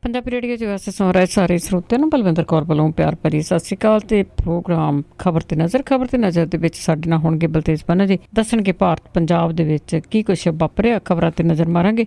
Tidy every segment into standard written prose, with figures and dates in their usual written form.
Punjabi radio 'ਚ ਵੈਸੇ ਸੁਣ ਰਹੇ ਸਾਰੇ ਸਰੋਤਿਆਂ ਨੂੰ ਬਲਵਿੰਦਰ ਕੌਰ ਵੱਲੋਂ ਪਿਆਰ ਭਰੀ ਸਤਿ ਸ਼੍ਰੀ ਅਕਾਲ। ਤੇ ਪ੍ਰੋਗਰਾਮ ਖਬਰ ਤੇ ਨਜ਼ਰ ਦੇ ਵਿੱਚ ਸਾਡੇ ਨਾਲ ਹੋਣਗੇ ਬਲਤੇਜ ਪੰਨੂ ਜੀ। ਦੱਸਣਗੇ ਭਾਰਤ ਪੰਜਾਬ ਦੇ ਵਿੱਚ ਕੀ ਕੁਛ ਵਾਪਰਿਆ। ਖਬਰਾਂ ਤੇ ਨਜ਼ਰ ਮਾਰਾਂਗੇ।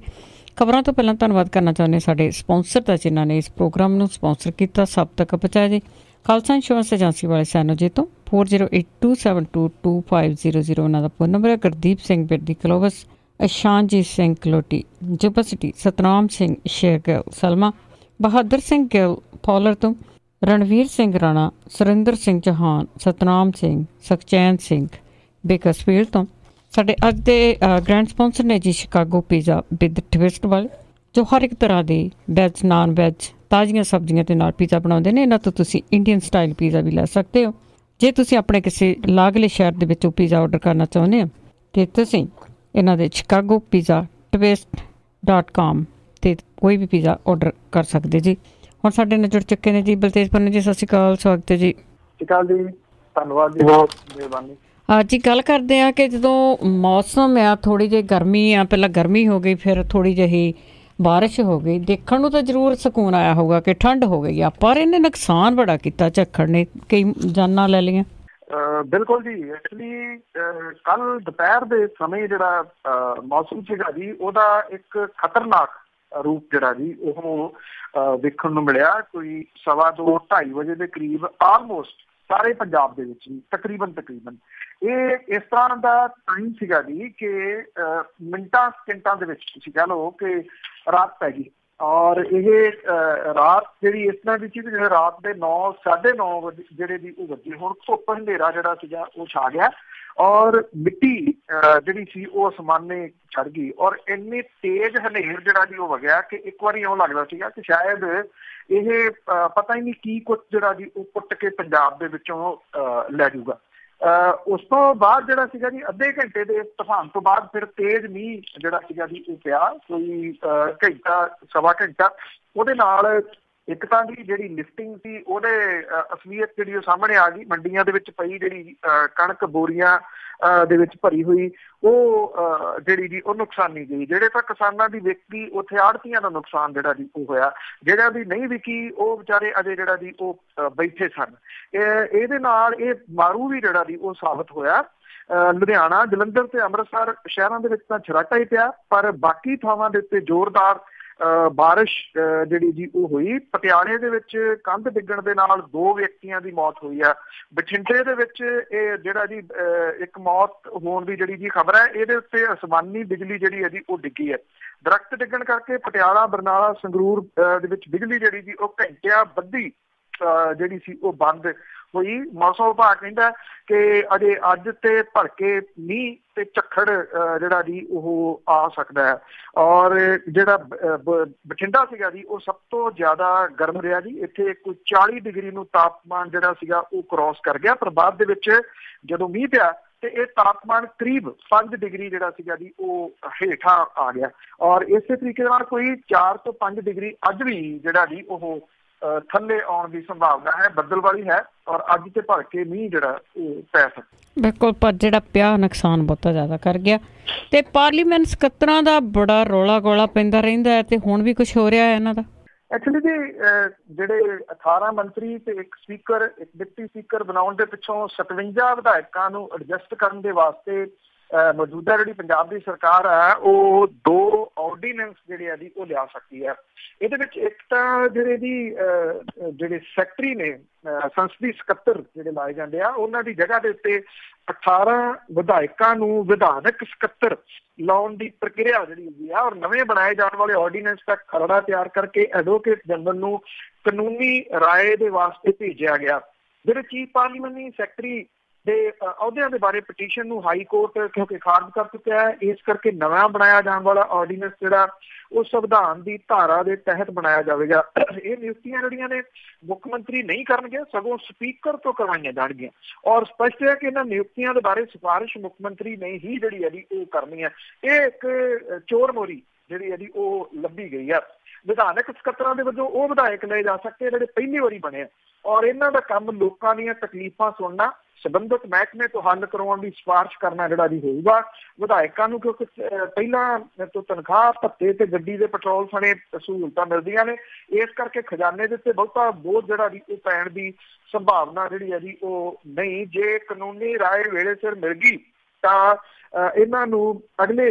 ਖਬਰਾਂ ਤੋਂ ਪਹਿਲਾਂ ਧੰਨਵਾਦ ਕਰਨਾ ਚਾਹੁੰਦੇ ਸਾਡੇ ਸਪਾਂਸਰ ਦਾ, ਜਿਨ੍ਹਾਂ ਨੇ ਇਸ ਪ੍ਰੋਗਰਾਮ ਨੂੰ ਸਪਾਂਸਰ ਕੀਤਾ। ਸਭ ਤੱਕ ਪਹੁੰਚਾਇਆ ਜੀ ਖਾਲਸਾ ਇੰਸ਼ੋਰੈਂਸ ਏਜੰਸੀ ਵਾਲੇ ਸੈਨੋ ਜੀ ਤੋਂ 4082722500 ਉਹਨਾਂ ਦਾ ਫੋਨ ਨੰਬਰ ਹੈ। ਗੁਰਦੀਪ ਸਿੰਘ ਬਿਰਦੀ ਕਲੋਵਸ, ਇਸ਼ਾਨਜੀਤ ਸਿੰਘ ਕਲੋਟੀ, ਜੁਬਸਿਟੀ, ਸਤਨਾਮ ਸਿੰਘ ਸ਼ੇਰਗਿੱਲ ਸਲਮਾ, ਬਹਾਦਰ ਸਿੰਘ ਗਿੱਲ ਫੌਲਰ ਤੋਂ, ਰਣਵੀਰ ਸਿੰਘ ਰਾਣਾ, ਸੁਰਿੰਦਰ ਸਿੰਘ ਚੌਹਾਨ, ਸਤਨਾਮ ਸਿੰਘ, ਸੁਖਚੈਨ ਸਿੰਘ ਬੇਕਸਫੀਲਡ ਤੋਂ। ਸਾਡੇ ਅੱਜ ਦੇ ਗ੍ਰੈਂਡ ਸਪਾਂਸਰ ਨੇ ਜੀ ਸ਼ਿਕਾਗੋ ਪੀਜ਼ਾ ਵਿਦ ਟਵਿਸਟ ਵਾਲੇ, ਜੋ ਹਰ ਇੱਕ ਤਰ੍ਹਾਂ ਦੀ ਵੈਜ, ਨਾਨ ਵੈਜ, ਤਾਜ਼ੀਆਂ ਸਬਜ਼ੀਆਂ ਦੇ ਨਾਲ ਪੀਜ਼ਾ ਬਣਾਉਂਦੇ ਨੇ। ਇਹਨਾਂ ਤੋਂ ਤੁਸੀਂ ਇੰਡੀਅਨ ਸਟਾਈਲ ਪੀਜ਼ਾ ਵੀ ਲੈ ਸਕਦੇ ਹੋ। ਜੇ ਤੁਸੀਂ ਆਪਣੇ ਕਿਸੇ ਲਾਗਲੇ ਸ਼ਹਿਰ ਦੇ ਵਿੱਚੋਂ ਪੀਜ਼ਾ ਔਡਰ ਕਰਨਾ ਚਾਹੁੰਦੇ ਹੋ ਤਾਂ ਤੁਸੀਂ ਇਹਨਾਂ ਦੇ ਸ਼ਿਕਾਗੋ ਪੀਜ਼ਾ twist.com ਤੇ ਕੋਈ ਵੀ ਪੀਜ਼ਾ ਔਡਰ ਕਰ ਸਕਦੇ ਜੀ। ਹੁਣ ਸਾਡੇ ਨਾਲ ਜੁੜ ਚੁੱਕੇ ਨੇ ਜੀ ਬਲਤੇਜ ਪੰਨੂ ਜੀ। ਸਤਿ ਸ਼੍ਰੀ ਅਕਾਲ, ਸਵਾਗਤ ਹੈ ਜੀ। ਸਤਿ ਸ਼੍ਰੀ ਅਕਾਲ ਜੀ, ਧੰਨਵਾਦ ਜੀ, ਬਹੁਤ ਮਿਹਰਬਾਨੀ। ਜੀ ਗੱਲ ਕਰਦੇ ਹਾਂ ਕਿ ਜਦੋਂ ਮੌਸਮ ਆ, ਥੋੜ੍ਹੀ ਜਿਹੀ ਗਰਮੀ ਆ, ਪਹਿਲਾਂ ਗਰਮੀ ਹੋ ਗਈ, ਫਿਰ ਥੋੜ੍ਹੀ ਜਿਹੀ ਬਾਰਿਸ਼ ਹੋ ਗਈ, ਦੇਖਣ ਨੂੰ ਤਾਂ ਜ਼ਰੂਰ ਸਕੂਨ ਆਇਆ ਹੋਊਗਾ ਕਿ ਠੰਡ ਹੋ ਗਈ ਆ, ਪਰ ਇਹਨੇ ਨੁਕਸਾਨ ਬੜਾ ਕੀਤਾ। ਝੱਖੜ ਨੇ ਕਈ ਜਾਨਾਂ ਲੈ ਲਈਆਂ। ਬਿਲਕੁਲ ਜੀ, ਐਕਚੁਅਲੀ ਕੱਲ ਦੁਪਹਿਰ ਦੇ ਸਮੇਂ ਜਿਹੜਾ ਮੌਸਮ ਸੀਗਾ ਜੀ, ਉਹਦਾ ਇੱਕ ਖਤਰਨਾਕ ਰੂਪ ਜਿਹੜਾ ਜੀ ਉਹ ਵੇਖਣ ਨੂੰ ਮਿਲਿਆ। ਕੋਈ 2:15-2:30 ਵਜੇ ਦੇ ਕਰੀਬ ਆਲਮੋਸਟ ਸਾਰੇ ਪੰਜਾਬ ਦੇ ਵਿੱਚ ਹੀ ਤਕਰੀਬਨ ਇਹ ਇਸ ਤਰ੍ਹਾਂ ਦਾ ਟਾਈਮ ਸੀਗਾ ਜੀ ਕਿ ਮਿੰਟਾਂ ਸਕਿੰਟਾਂ ਦੇ ਵਿੱਚ ਤੁਸੀਂ ਕਹਿ ਲਓ ਕਿ ਰਾਤ ਪੈ ਗਈ। ਔਰ ਇਹ ਰਾਤ ਜਿਹੜੀ ਇਸ ਤਰ੍ਹਾਂ ਦੀ ਸੀ ਕਿ ਜਿਹੜੇ ਰਾਤ ਦੇ 9-9:30 ਵਜੇ ਜਿਹੜੇ ਦੀ ਉਹ ਵੱਜੀ। ਹੁਣ ਧੁੱਪ ਹਨੇਰਾ ਜਿਹੜਾ ਸੀਗਾ ਉਹ ਛਾ ਗਿਆ ਔਰ ਮਿੱਟੀ ਜਿਹੜੀ ਸੀ ਉਹ ਅਸਮਾਨੇ ਚੜ੍ਹ ਗਈ। ਔਰ ਇੰਨੀ ਤੇਜ਼ ਹਨੇਰ ਜਿਹੜਾ ਜੀ ਉਹ ਵਗਿਆ ਕਿ ਇੱਕ ਵਾਰੀ ਇਉਂ ਲੱਗਦਾ ਸੀਗਾ ਕਿ ਸ਼ਾਇਦ ਇਹ ਪਤਾ ਹੀ ਨਹੀਂ ਕੀ ਕੁਛ ਜਿਹੜਾ ਜੀ ਉਹ ਪੁੱਟ ਕੇ ਪੰਜਾਬ ਦੇ ਵਿੱਚੋਂ ਲੈ ਜਾਊਗਾ। ਉਸ ਤੋਂ ਬਾਅਦ ਜਿਹੜਾ ਸੀਗਾ ਜੀ ਅੱਧੇ ਘੰਟੇ ਦੇ ਤੂਫਾਨ ਤੋਂ ਬਾਅਦ ਫਿਰ ਤੇਜ਼ ਮੀਂਹ ਜਿਹੜਾ ਸੀਗਾ ਜੀ ਉਹ ਪਿਆ, ਕੋਈ ਘੰਟਾ ਸਵਾ ਘੰਟਾ। ਉਹਦੇ ਨਾਲ ਇੱਕ ਤਾਂ ਦੀ ਜਿਹੜੀ ਲਿਫਟਿੰਗ ਸੀ ਉਹਦੇ ਅਸਲੀਅਤ ਜਿਹੜੀ ਉਹ ਸਾਹਮਣੇ ਆ ਗਈ। ਮੰਡੀਆਂ ਦੇ ਵਿੱਚ ਪਈ ਜਿਹੜੀ ਕਣਕ ਬੋਰੀਆਂ ਦੇ ਵਿੱਚ ਭਰੀ ਹੋਈ ਉਹ ਜਿਹੜੀ ਜੀ ਉਹ ਨੁਕਸਾਨੀ ਗਈ। ਜਿਹੜੇ ਤਾਂ ਕਿਸਾਨਾਂ ਦੀ ਵਿਕੀ, ਉੱਥੇ ਆੜ੍ਹਤੀਆਂ ਦਾ ਨੁਕਸਾਨ ਜਿਹੜਾ ਜੀ ਉਹ ਹੋਇਆ। ਜਿਹੜਾ ਦੀ ਨਹੀਂ ਵਿਕੀ ਉਹ ਵਿਚਾਰੇ ਅਜੇ ਜਿਹੜਾ ਜੀ ਉਹ ਬੈਠੇ ਸਨ। ਇਹਦੇ ਨਾਲ ਇਹ ਮਾਰੂ ਵੀ ਜਿਹੜਾ ਜੀ ਉਹ ਸਾਬਤ ਹੋਇਆ। ਲੁਧਿਆਣਾ, ਜਲੰਧਰ ਤੇ ਅੰਮ੍ਰਿਤਸਰ ਸ਼ਹਿਰਾਂ ਦੇ ਵਿੱਚ ਤਾਂ ਛਰਾਟਾ ਹੀ ਪਿਆ, ਪਰ ਬਾਕੀ ਥਾਵਾਂ ਦੇ ਉੱਤੇ ਜ਼ੋਰਦਾਰ ਬਾਰਿਸ਼ ਜਿਹੜੀ ਜੀ ਉਹ ਹੋਈ। ਪਟਿਆਲੇ ਦੇ ਵਿੱਚ ਕੰਧ ਡਿੱਗਣ ਦੇ ਨਾਲ 2 ਵਿਅਕਤੀਆਂ ਦੀ ਮੌਤ ਹੋਈ ਆ। ਬਠਿੰਡੇ ਦੇ ਵਿੱਚ ਇਹ ਜਿਹੜਾ ਜੀ ਇੱਕ ਮੌਤ ਹੋਣ ਦੀ ਜਿਹੜੀ ਜੀ ਖਬਰ ਹੈ, ਇਹਦੇ ਉੱਤੇ ਅਸਮਾਨੀ ਬਿਜਲੀ ਜਿਹੜੀ ਹੈ ਜੀ ਉਹ ਡਿੱਗੀ ਹੈ। ਦਰਖਤ ਡਿੱਗਣ ਕਰਕੇ ਪਟਿਆਲਾ, ਬਰਨਾਲਾ, ਸੰਗਰੂਰ ਦੇ ਵਿੱਚ ਬਿਜਲੀ ਜਿਹੜੀ ਜੀ ਉਹ ਘੰਟਿਆਂ ਬੱਧੀ ਜਿਹੜੀ ਸੀ ਉਹ ਬੰਦ ਹੋਈ। ਮੌਸਮ ਵਿਭਾਗ ਕਹਿੰਦਾ ਕਿ ਅਜੇ ਅੱਜ ਤੇ ਭਲਕੇ ਮੀਂਹ ਤੇ ਝੱਖੜ ਜਿਹੜਾ ਜੀ ਉਹ ਆ ਸਕਦਾ ਹੈ। ਔਰ ਜਿਹੜਾ ਬਠਿੰਡਾ ਸੀਗਾ ਜੀ ਉਹ ਸਭ ਤੋਂ ਜ਼ਿਆਦਾ ਗਰਮ ਰਿਹਾ ਜੀ। ਇੱਥੇ ਕੋਈ 40 ਡਿਗਰੀ ਨੂੰ ਤਾਪਮਾਨ ਜਿਹੜਾ ਸੀਗਾ ਉਹ ਕ੍ਰੋਸ ਕਰ ਗਿਆ। ਪਰ ਬਾਅਦ ਦੇ ਵਿੱਚ ਜਦੋਂ ਮੀਂਹ ਪਿਆ ਤੇ ਇਹ ਤਾਪਮਾਨ ਕਰੀਬ 5 ਡਿਗਰੀ ਜਿਹੜਾ ਸੀਗਾ ਜੀ ਉਹ ਹੇਠਾਂ ਆ ਗਿਆ। ਔਰ ਇਸੇ ਤਰੀਕੇ ਨਾਲ ਕੋਈ 4 ਤੋਂ 5 ਡਿਗਰੀ ਅੱਜ ਵੀ ਜਿਹੜਾ ਜੀ ਉਹ ਥੱਲੇ ਆਉਣ ਦੀ ਸੰਭਾਵਨਾ ਹੈ। ਬੱਦਲ ਵਾਲੀ ਹੈ ਔਰ ਅੱਜ ਤੇ ਭਲਕੇ ਮੀਂਹ ਜਿਹੜਾ ਉਹ ਪੈ ਸਕਦਾ। ਬਿਲਕੁਲ, ਪਰ ਜਿਹੜਾ ਪਿਆ ਨੁਕਸਾਨ ਬਹੁਤਾ ਜ਼ਿਆਦਾ ਕਰ ਗਿਆ। ਤੇ ਪਾਰਲੀਮੈਂਟ ਸਕੱਤਰਾਂ ਦਾ ਬੜਾ ਰੌਲਾ ਗੋਲਾ ਪੈਂਦਾ ਰਹਿੰਦਾ ਹੈ ਤੇ ਹੁਣ ਵੀ ਕੁਛ ਹੋ ਰਿਹਾ ਹੈ ਇਹਨਾਂ ਦਾ। ਐਕਚੁਅਲੀ ਜੀ ਜਿਹੜੇ 18 ਮੰਤਰੀ ਤੇ ਇੱਕ ਸਪੀਕਰ, ਇੱਕ ਡਿਪਟੀ ਸਪੀਕਰ ਬਣਾਉਣ ਦੇ ਪਿੱਛੋਂ 57 ਵਿਧਾਇਕਾਂ ਨੂੰ ਐਡਜਸਟ ਕਰਨ ਦੇ ਵਾਸਤੇ ਮੌਜੂਦਾ ਜਿਹੜੀ ਪੰਜਾਬ ਦੀ ਸਰਕਾਰ ਹੈ ਉਹ 2 ਆਰਡੀਨੈਂਸ ਜਿਹੜੇ ਆ ਜੀ ਉਹ ਲਿਆ ਸਕਦੀ ਹੈ। ਇਹਦੇ ਵਿੱਚ ਇੱਕ ਤਾਂ ਜਿਹੜੇ ਸੈਕਟਰੀ ਨੇ, ਸੰਸਦੀ ਸਕੱਤਰ ਜਿਹੜੇ ਲਾਏ ਜਾਂਦੇ ਆ, ਉਹਨਾਂ ਦੀ ਜਗ੍ਹਾ ਦੇ ਉੱਤੇ 18 ਵਿਧਾਇਕਾਂ ਨੂੰ ਵਿਧਾਨਕ ਸਕੱਤਰ ਲਾਉਣ ਦੀ ਪ੍ਰਕਿਰਿਆ ਜਿਹੜੀ ਹੈਗੀ ਆ। ਔਰ ਨਵੇਂ ਬਣਾਏ ਜਾਣ ਵਾਲੇ ਆਰਡੀਨੈਂਸ ਦਾ ਖਰੜਾ ਤਿਆਰ ਕਰਕੇ ਐਡਵੋਕੇਟ ਜਨਰਲ ਨੂੰ ਕਾਨੂੰਨੀ ਰਾਏ ਦੇ ਵਾਸਤੇ ਭੇਜਿਆ ਗਿਆ। ਜਿਹੜੇ ਚੀਫ ਪਾਰਲੀਮੈਂਟਰੀ ਸੈਕਟਰੀ ਦੇ ਅਹੁਦਿਆਂ ਦੇ ਬਾਰੇ ਪਟੀਸ਼ਨ ਨੂੰ ਹਾਈ ਕੋਰਟ ਕਿਉਂਕਿ ਖਾਰਜ ਕਰ ਚੁੱਕਿਆ ਹੈ, ਇਸ ਕਰਕੇ ਨਵਾਂ ਬਣਾਇਆ ਜਾਣ ਵਾਲਾ ਆਰਡੀਨੈਂਸ ਜਿਹੜਾ ਉਹ ਸੰਵਿਧਾਨ ਦੀ ਧਾਰਾ ਦੇ ਤਹਿਤ ਬਣਾਇਆ ਜਾਵੇਗਾ। ਇਹ ਨਿਯੁਕਤੀਆਂ ਜਿਹੜੀਆਂ ਨੇ ਮੁੱਖ ਮੰਤਰੀ ਨਹੀਂ ਕਰਨਗੇ, ਸਗੋਂ ਸਪੀਕਰ ਤੋਂ ਕਰਵਾਈਆਂ ਜਾਣਗੀਆਂ। ਔਰ ਸਪਸ਼ਟ ਹੈ ਕਿ ਇਹਨਾਂ ਨਿਯੁਕਤੀਆਂ ਦੇ ਬਾਰੇ ਸਿਫਾਰਿਸ਼ ਮੁੱਖ ਮੰਤਰੀ ਨੇ ਹੀ ਜਿਹੜੀ ਹੈ ਜੀ ਉਹ ਕਰਨੀ ਹੈ। ਇਹ ਇੱਕ ਚੋਰ ਮੋਰੀ ਜਿਹੜੀ ਹੈ ਜੀ ਉਹ ਲੱਭੀ ਗਈ ਆ। ਵਿਧਾਨਕ ਸਕੱਤਰਾਂ ਦੇ ਵਜੋਂ ਉਹ ਵਿਧਾਇਕ ਲਏ ਜਾ ਸਕਦੇ ਜਿਹੜੇ ਪਹਿਲੀ ਵਾਰੀ ਬਣੇ ਆ। ਔਰ ਇਹਨਾਂ ਦਾ ਕੰਮ ਲੋਕਾਂ ਦੀਆਂ ਤਕਲੀਫਾਂ ਸੁਣਨਾ ਸੰਬੰਧਿਤ ਮਹਿਕਮੇ ਤੋਂ ਹੱਲ ਕਰਵਾਉਣ ਦੀ ਸਿਫਾਰਿਸ਼ ਕਰਨਾ ਜਿਹੜਾ ਜੀ ਹੋਊਗਾ ਵਿਧਾਇਕਾਂ ਨੂੰ, ਕਿਉਂਕਿ ਪਹਿਲਾਂ ਤੋਂ ਤਨਖਾਹ ਭੱਤੇ ਤੇ ਗੱਡੀ ਦੇ ਪੈਟਰੋਲ ਸਣੇ ਸਹੂਲਤਾਂ ਮਿਲਦੀਆਂ ਨੇ, ਇਸ ਕਰਕੇ ਖਜ਼ਾਨੇ ਦੇ ਉੱਤੇ ਬਹੁਤਾ ਬੋਝ ਜਿਹੜਾ ਜੀ ਉਹ ਪੈਣ ਦੀ ਸੰਭਾਵਨਾ ਜਿਹੜੀ ਹੈ ਜੀ ਉਹ ਨਹੀਂ। ਜੇ ਕਾਨੂੰਨੀ ਰਾਏ ਵੇਲੇ ਸਿਰ ਮਿਲ ਗਈ ਤਾਂ ਇਹਨਾਂ ਨੂੰ ਅਗਲੇ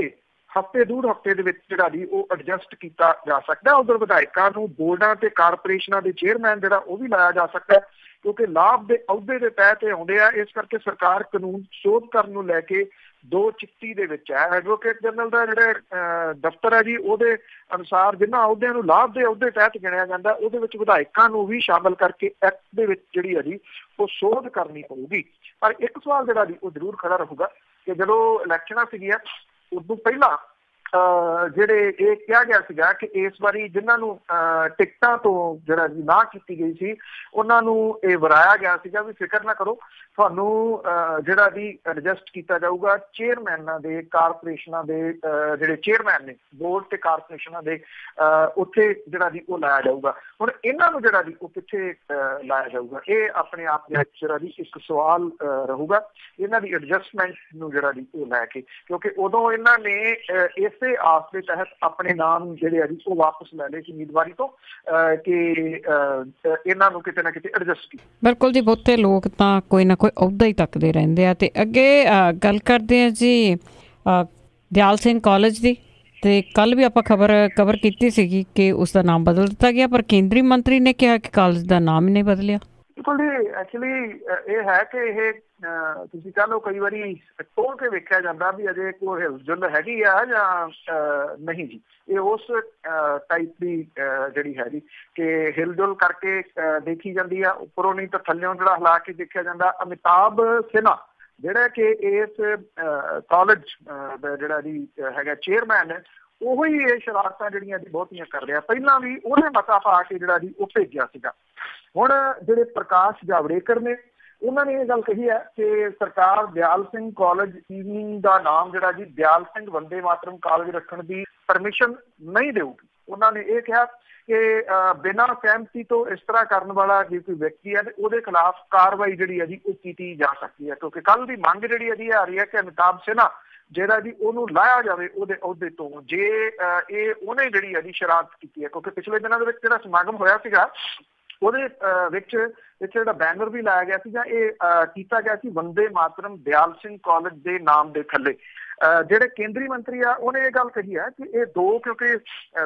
ਹਫ਼ਤੇ ਡੂਢ ਹਫ਼ਤੇ ਦੇ ਵਿੱਚ ਜਿਹੜਾ ਜੀ ਉਹ ਐਡਜਸਟ ਕੀਤਾ ਜਾ ਸਕਦਾ। ਉਧਰ ਵਿਧਾਇਕਾਂ ਨੂੰ ਬੋਰਡਾਂ ਤੇ ਕਾਰਪੋਰੇਸ਼ਨਾਂ ਦੇ ਚੇਅਰਮੈਨ ਜਿਹੜਾ ਉਹ ਵੀ ਲਾਇਆ ਜਾ ਸਕਦਾ, ਕਿਉਂਕਿ ਲਾਭ ਦੇ ਅਹੁਦੇ ਦੇ ਤਹਿ ਤੇ ਆਉਂਦੇ ਆ। ਇਸ ਕਰਕੇ ਸਰਕਾਰ ਕਾਨੂੰਨ ਸੋਧ ਕਰਨ ਨੂੰ ਲੈ ਕੇ ਦੋ ਚਿੱਤੀ ਦੇ ਵਿੱਚ ਹੈ। ਐਡਵੋਕੇਟ ਜਨਰਲ ਦਾ ਜਿਹੜਾ ਦਫ਼ਤਰ ਹੈ ਜੀ ਉਹਦੇ ਅਨੁਸਾਰ ਜਿਨ੍ਹਾਂ ਅਹੁਦਿਆਂ ਨੂੰ ਲਾਭ ਦੇ ਅਹੁਦੇ ਤਹਿਤ ਗਿਣਿਆ ਜਾਂਦਾ ਉਹਦੇ ਵਿੱਚ ਵਿਧਾਇਕਾਂ ਨੂੰ ਵੀ ਸ਼ਾਮਲ ਕਰਕੇ ਐਕਟ ਦੇ ਵਿੱਚ ਜਿਹੜੀ ਹੈ ਜੀ ਉਹ ਸੋਧ ਕਰਨੀ ਪਊਗੀ। ਪਰ ਇੱਕ ਸਵਾਲ ਜਿਹੜਾ ਜੀ ਉਹ ਜ਼ਰੂਰ ਖੜਾ ਰਹੂਗਾ ਕਿ ਜਦੋਂ ਇਲੈਕਸ਼ਨਾਂ ਸੀਗੀਆਂ ਉਦੋਂ ਪਹਿਲਾਂ ਜਿਹੜੇ ਇਹ ਕਿਹਾ ਗਿਆ ਸੀਗਾ ਕਿ ਇਸ ਵਾਰੀ ਜਿਨ੍ਹਾਂ ਨੂੰ ਟਿਕਟਾਂ ਤੋਂ ਜਿਹੜਾ ਜੀ ਨਾਂਹ ਕੀਤੀ ਗਈ ਸੀ ਉਹਨਾਂ ਨੂੰ ਇਹ ਵਰਾਇਆ ਗਿਆ ਸੀਗਾ ਵੀ ਫਿਕਰ ਨਾ ਕਰੋ, ਤੁਹਾਨੂੰ ਜਿਹੜਾ ਜੀ ਐਡਜਸਟ ਕੀਤਾ ਜਾਊਗਾ। ਚੇਅਰਮੈਨਾਂ ਦੇ ਕਾਰਪੋਰੇਸ਼ਨਾਂ ਦੇ ਜਿਹੜੇ ਚੇਅਰਮੈਨ ਨੇ ਬੋਰਡ ਤੇ ਕਾਰਪੋਰੇਸ਼ਨਾਂ ਦੇ ਉੱਥੇ ਜਿਹੜਾ ਜੀ ਉਹ ਲਾਇਆ ਜਾਊਗਾ। ਹੁਣ ਇਹਨਾਂ ਨੂੰ ਜਿਹੜਾ ਜੀ ਉਹ ਕਿੱਥੇ ਲਾਇਆ ਜਾਊਗਾ, ਇਹ ਆਪਣੇ ਆਪ ਦੇ ਵਿੱਚ ਜਿਹੜਾ ਜੀ ਇੱਕ ਸਵਾਲ ਰਹੂਗਾ ਇਹਨਾਂ ਦੀ ਐਡਜਸਟਮੈਂਟ ਨੂੰ ਜਿਹੜਾ ਜੀ ਉਹ ਲੈ ਕੇ, ਕਿਉਂਕਿ ਉਦੋਂ ਇਹਨਾਂ ਨੇ ਇਸੇ ਆਸ ਦੇ ਤਹਿਤ ਆਪਣੇ ਨਾਮ ਜਿਹੜੇ ਆ ਜੀ ਉਹ ਵਾਪਸ ਲੈ ਲਏ ਸੀ ਉਮੀਦਵਾਰੀ ਤੋਂ ਕਿ ਇਹਨਾਂ ਨੂੰ ਕਿਤੇ ਨਾ ਕਿਤੇ ਐਡਜਸਟ ਕੀਤਾ। ਬਿਲਕੁਲ ਜੀ, ਬਹੁਤੇ ਲੋਕ ਤਾਂ ਕੋਈ ਨਾ ਕੋਈ ਅਹੁਦਾ ਹੀ ਤੱਕਦੇ ਰਹਿੰਦੇ ਆ। ਤੇ ਅੱਗੇ ਗੱਲ ਕਰਦੇ ਆ ਜੀ ਦਿਆਲ ਸਿੰਘ ਕਾਲਜ ਦੀ, ਤੇ ਕੱਲ੍ਹ ਵੀ ਆਪਾਂ ਕਵਰ ਕੀਤੀ ਸੀਗੀ ਕਿ ਉਸ ਦਾ ਨਾਮ ਬਦਲ ਦਿੱਤਾ ਗਿਆ, ਪਰ ਕੇਂਦਰੀ ਮੰਤਰੀ ਨੇ ਕਿਹਾ ਕਿ ਕਾਲਜ ਦਾ ਨਾਮ ਹੀ ਨਹੀਂ ਬਦਲਿਆ। ਬਿਲਕੁਲ ਜੀ, ਐਕਚੁਅਲੀ ਇਹ ਹੈ ਕਿ ਇਹ ਤੁਸੀਂ ਕਹਿ ਲਓ ਕਈ ਵਾਰੀ ਖੋਲ ਕੇ ਵੇਖਿਆ ਜਾਂਦਾ ਵੀ ਅਜੇ ਕੋਈ ਹਿਲਜੁਲ ਹੈਗੀ ਆ ਜਾਂ ਨਹੀਂ ਜੀ। ਇਹ ਉਸ ਟਾਈਪ ਦੀ ਜਿਹੜੀ ਹੈ ਜੀ ਕਿ ਹਿਲਜੁਲ ਕਰਕੇ ਦੇਖੀ ਜਾਂਦੀ ਆ, ਉੱਪਰੋਂ ਨਹੀਂ ਤਾਂ ਥੱਲਿਓਂ ਜਿਹੜਾ ਹਿਲਾ ਕੇ ਦੇਖਿਆ ਜਾਂਦਾ। ਅਮਿਤਾਭ ਸਿਨਹਾ ਜਿਹੜਾ ਕਿ ਇਸ ਕਾਲਜ ਦਾ ਜਿਹੜਾ ਜੀ ਹੈਗਾ ਚੇਅਰਮੈਨ ਹੈ, ਉਹੀ ਇਹ ਸ਼ਰਾਰਤਾਂ ਜਿਹੜੀਆਂ ਜੀ ਬਹੁਤੀਆਂ ਕਰ ਰਿਹਾ। ਪਹਿਲਾਂ ਵੀ ਉਹਨੇ ਮਤਾ ਪਾ ਕੇ ਜਿਹੜਾ ਜੀ ਉਹ ਭੇਜਿਆ ਸੀਗਾ। ਹੁਣ ਜਿਹੜੇ ਪ੍ਰਕਾਸ਼ ਜਾਵੜੇਕਰ ਨੇ ਉਹਨਾਂ ਨੇ ਇਹ ਗੱਲ ਕਹੀ ਹੈ ਕਿ ਸਰਕਾਰ ਦਿਆਲ ਸਿੰਘ ਕਾਲਜ ਈਵਨਿੰਗ ਦਾ ਨਾਮ ਜਿਹੜਾ ਜੀ ਦਿਆਲ ਸਿੰਘ ਵੰਦੇ ਮਾਤਰਮ ਕਾਲਜ ਰੱਖਣ ਦੀ ਪਰਮਿਸ਼ਨ ਨਹੀਂ ਦੇਊਗੀ। ਉਹਨਾਂ ਨੇ ਇਹ ਕਿਹਾ ਕਿ ਬਿਨਾਂ ਸਹਿਮਤੀ ਤੋਂ ਇਸ ਤਰ੍ਹਾਂ ਕਰਨ ਵਾਲਾ ਜੇ ਕੋਈ ਵਿਅਕਤੀ ਹੈ ਤੇ ਉਹਦੇ ਖਿਲਾਫ ਕਾਰਵਾਈ ਜਿਹੜੀ ਹੈ ਜੀ ਉਹ ਕੀਤੀ ਜਾ ਸਕਦੀ ਹੈ, ਕਿਉਂਕਿ ਕੱਲ੍ਹ ਦੀ ਮੰਗ ਜਿਹੜੀ ਹੈ ਜੀ ਆ ਰਹੀ ਹੈ ਕਿ ਅਮਿਤਾਭ ਸਿਨਹਾ ਜਿਹੜਾ ਜੀ ਉਹਨੂੰ ਲਾਇਆ ਜਾਵੇ ਉਹਦੇ ਅਹੁਦੇ ਤੋਂ, ਜੇ ਇਹ ਉਹਨੇ ਜਿਹੜੀ ਹੈ ਜੀ ਸ਼ਰਾਰਤ ਕੀਤੀ ਹੈ। ਕਿਉਂਕਿ ਪਿਛਲੇ ਦਿਨਾਂ ਦੇ ਵਿੱਚ ਜਿਹੜਾ ਸਮਾਗਮ ਹੋਇਆ ਸੀਗਾ ਉਹਦੇ ਵਿੱਚ ਜਿਹੜਾ ਬੈਨਰ ਵੀ ਲਾਇਆ ਗਿਆ ਸੀ ਜਾਂ ਇਹ ਕੀਤਾ ਗਿਆ ਸੀ ਵੰਦੇ ਮਾਤਰਮ ਦਿਆਲ ਸਿੰਘ ਕਾਲਜ ਦੇ ਨਾਮ ਦੇ ਥੱਲੇ। ਜਿਹੜੇ ਕੇਂਦਰੀ ਮੰਤਰੀ ਆ ਉਹਨੇ ਇਹ ਗੱਲ ਕਹੀ ਹੈ ਕਿ ਇਹ ਦੋ ਕਿਉਂਕਿ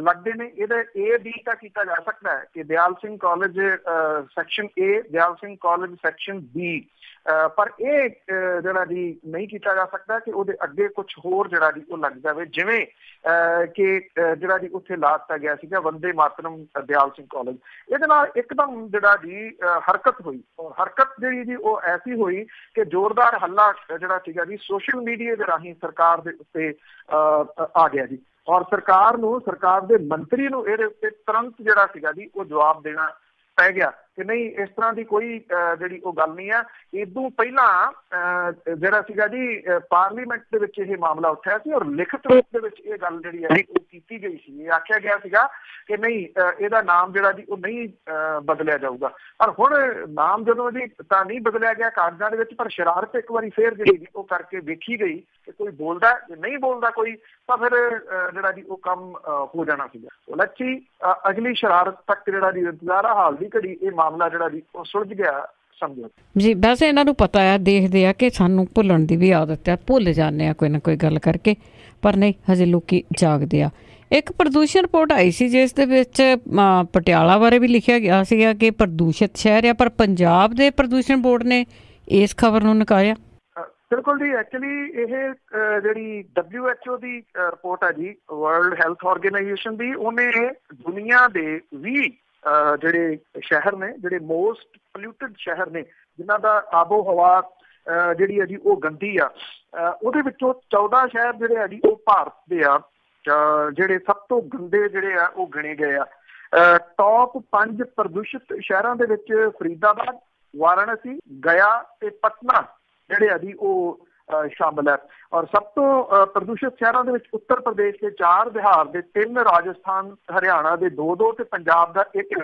ਲੱਗਦੇ ਨੇ, ਇਹਦਾ A-B ਤਾਂ ਕੀਤਾ ਜਾ ਸਕਦਾ ਹੈ ਕਿ Dayal Singh college section A, Dayal Singh college section B, ਪਰ ਇਹ ਜਿਹੜਾ ਜੀ ਨਹੀਂ ਕੀਤਾ ਜਾ ਸਕਦਾ ਕਿ ਉਹਦੇ ਅੱਗੇ ਕੁਛ ਹੋਰ ਜਿਹੜਾ ਜੀ ਉਹ ਲੱਗ ਜਾਵੇ, ਜਿਵੇਂ ਕਿ ਜਿਹੜਾ ਜੀ ਉੱਥੇ ਲਾ ਦਿੱਤਾ ਗਿਆ ਸੀਗਾ ਵੰਦੇ ਮਾਤਰਮ ਦਿਆਲ ਸਿੰਘ ਕਾਲਜ। ਇਹਦੇ ਨਾਲ ਇੱਕਦਮ ਜਿਹੜਾ ਜੀ ਹਰਕਤ ਹੋਈ, ਹਰਕਤ ਜਿਹੜੀ ਜੀ ਉਹ ਐਸੀ ਹੋਈ ਕਿ ਜ਼ੋਰਦਾਰ ਹੱਲਾ ਜਿਹੜਾ ਸੀਗਾ ਜੀ ਸੋਸ਼ਲ ਮੀਡੀਆ ਦੇ ਰਾਹੀਂ ਸਰਕਾਰ ਦੇ ਉੱਤੇ ਆ ਗਿਆ ਜੀ, ਔਰ ਸਰਕਾਰ ਦੇ ਮੰਤਰੀ ਨੂੰ ਇਹਦੇ ਉੱਤੇ ਤੁਰੰਤ ਜਿਹੜਾ ਸੀਗਾ ਜੀ ਉਹ ਜਵਾਬ ਦੇਣਾ ਪੈ ਗਿਆ ਕਿ ਨਹੀਂ, ਇਸ ਤਰ੍ਹਾਂ ਦੀ ਕੋਈ ਜਿਹੜੀ ਉਹ ਗੱਲ ਨਹੀਂ ਆ। ਇਦੋਂ ਪਹਿਲਾਂ ਜਿਹੜਾ ਸੀਗਾ ਜੀ ਪਾਰਲੀਮੈਂਟ ਦੇ ਵਿੱਚ ਇਹ ਮਾਮਲਾ ਉੱਠਿਆ ਸੀ ਔਰ ਲਿਖਤ ਰੂਪ ਦੇ ਵਿੱਚ ਇਹ ਗੱਲ ਜਿਹੜੀ ਹੈ ਉਹ ਕੀਤੀ ਗਈ ਸੀ। ਇਹ ਆਖਿਆ ਗਿਆ ਸੀਗਾ ਕਿ ਨਹੀਂ, ਇਹਦਾ ਨਾਮ ਜਿਹੜਾ ਜੀ ਉਹ ਨਹੀਂ ਬਦਲਿਆ ਜਾਊਗਾ। ਪਰ ਹੁਣ ਨਾਮ ਜਦੋਂ ਜੀ ਤਾਂ ਨਹੀਂ ਬਦਲਿਆ ਗਿਆ ਕਾਗਜ਼ਾਂ ਦੇ ਵਿੱਚ, ਪਰ ਸ਼ਰਾਰਤ ਇੱਕ ਵਾਰੀ ਫੇਰ ਜਿਹੜੀ ਜੀ ਉਹ ਕਰਕੇ ਵੇਖੀ ਗਈ ਕਿ ਕੋਈ ਬੋਲਦਾ, ਜੇ ਨਹੀਂ ਬੋਲਦਾ ਕੋਈ ਤਾਂ ਫਿਰ ਜਿਹੜਾ ਜੀ ਉਹ ਕੰਮ ਹੋ ਜਾਣਾ ਸੀਗਾ। ਲੱਛੀ ਅਗਲੀ ਸ਼ਰਾਰਤ ਤੱਕ ਜਿਹੜਾ ਜੀ ਇੰਤਜ਼ਾਰ ਆ। ਹਾਲ ਦੀ ਘੜੀ ਇਹ ਮਾਮਲਾ ਜਿਹੜਾ ਜੀ ਉਹ ਸੁਲਝ ਗਿਆ ਸਮਝੋ ਜੀ। ਵੈਸੇ ਇਹਨਾਂ ਨੂੰ ਪਤਾ ਆ, ਦੇਖਦੇ ਆ ਕਿ ਸਾਨੂੰ ਭੁੱਲਣ ਦੀ ਵੀ ਆਦਤ ਆ, ਭੁੱਲ ਜਾਂਦੇ ਆ ਕੋਈ ਨਾ ਕੋਈ ਗੱਲ ਕਰਕੇ, ਪਰ ਨਹੀਂ ਹਜੇ ਲੋਕੀ ਜਾਗਦੇ ਆ। ਇੱਕ ਪ੍ਰਦੂਸ਼ਣ ਰਿਪੋਰਟ ਆਈ ਸੀ ਜਿਸ ਦੇ ਵਿੱਚ ਪਟਿਆਲਾ ਬਾਰੇ ਵੀ ਲਿਖਿਆ ਗਿਆ ਸੀਗਾ ਕਿ ਪ੍ਰਦੂਸ਼ਿਤ ਸ਼ਹਿਰ ਆ, ਪਰ ਪੰਜਾਬ ਦੇ ਪ੍ਰਦੂਸ਼ਣ ਬੋਰਡ ਨੇ ਇਸ ਖਬਰ ਨੂੰ ਨਕਾਰਿਆ। ਬਿਲਕੁਲ ਜੀ, ਐਕਚੁਅਲੀ ਇਹ ਜਿਹੜੀ WHO ਦੀ ਰਿਪੋਰਟ ਹੈ ਜੀ, ਵਰਲਡ ਹੈਲਥ ਆਰਗੇਨਾਈਜੇਸ਼ਨ ਦੀ, ਉਹਨੇ ਦੁਨੀਆ ਦੇ 20 ਜਿਹੜੇ ਸ਼ਹਿਰ ਨੇ, ਜਿਹੜੇ ਮੋਸਟ ਪੋਲਿਊਟਡ ਸ਼ਹਿਰ ਨੇ, ਜਿਨ੍ਹਾਂ ਦਾ ਆਬੋ ਹਵਾ ਜਿਹੜੀ ਹੈ ਜੀ ਉਹ ਗੰਦੀ ਆ, ਉਹਦੇ ਵਿੱਚੋਂ 14 ਸ਼ਹਿਰ ਜਿਹੜੇ ਆ ਜੀ ਉਹ ਭਾਰਤ ਦੇ ਆ ਜਿਹੜੇ ਸਭ ਤੋਂ ਗੰਦੇ ਜਿਹੜੇ ਆ ਉਹ ਗਿਣੇ ਗਏ ਆ। ਟੌਪ 5 ਪ੍ਰਦੂਸ਼ਿਤ ਸ਼ਹਿਰਾਂ ਦੇ ਵਿੱਚ ਫਰੀਦਾਬਾਦ, ਵਾਰਾਣਸੀ, ਗਿਆ ਤੇ ਪਟਨਾ ਜਿਹੜੇ ਆ ਜੀ ਉਹ ਸ਼ਾਮਲ ਹੈ। ਔਰ ਸਭ ਤੋਂ ਪ੍ਰਦੂਸ਼ਿਤ ਸ਼ਹਿਰਾਂ ਦੇ ਵਿੱਚ ਉੱਤਰ ਪ੍ਰਦੇਸ਼ ਦੇ 4, ਬਿਹਾਰ ਦੇ 3, ਰਾਜਸਥਾਨ ਹਰਿਆਣਾ ਦੇ 2 ਤੇ ਪੰਜਾਬ ਦਾ 1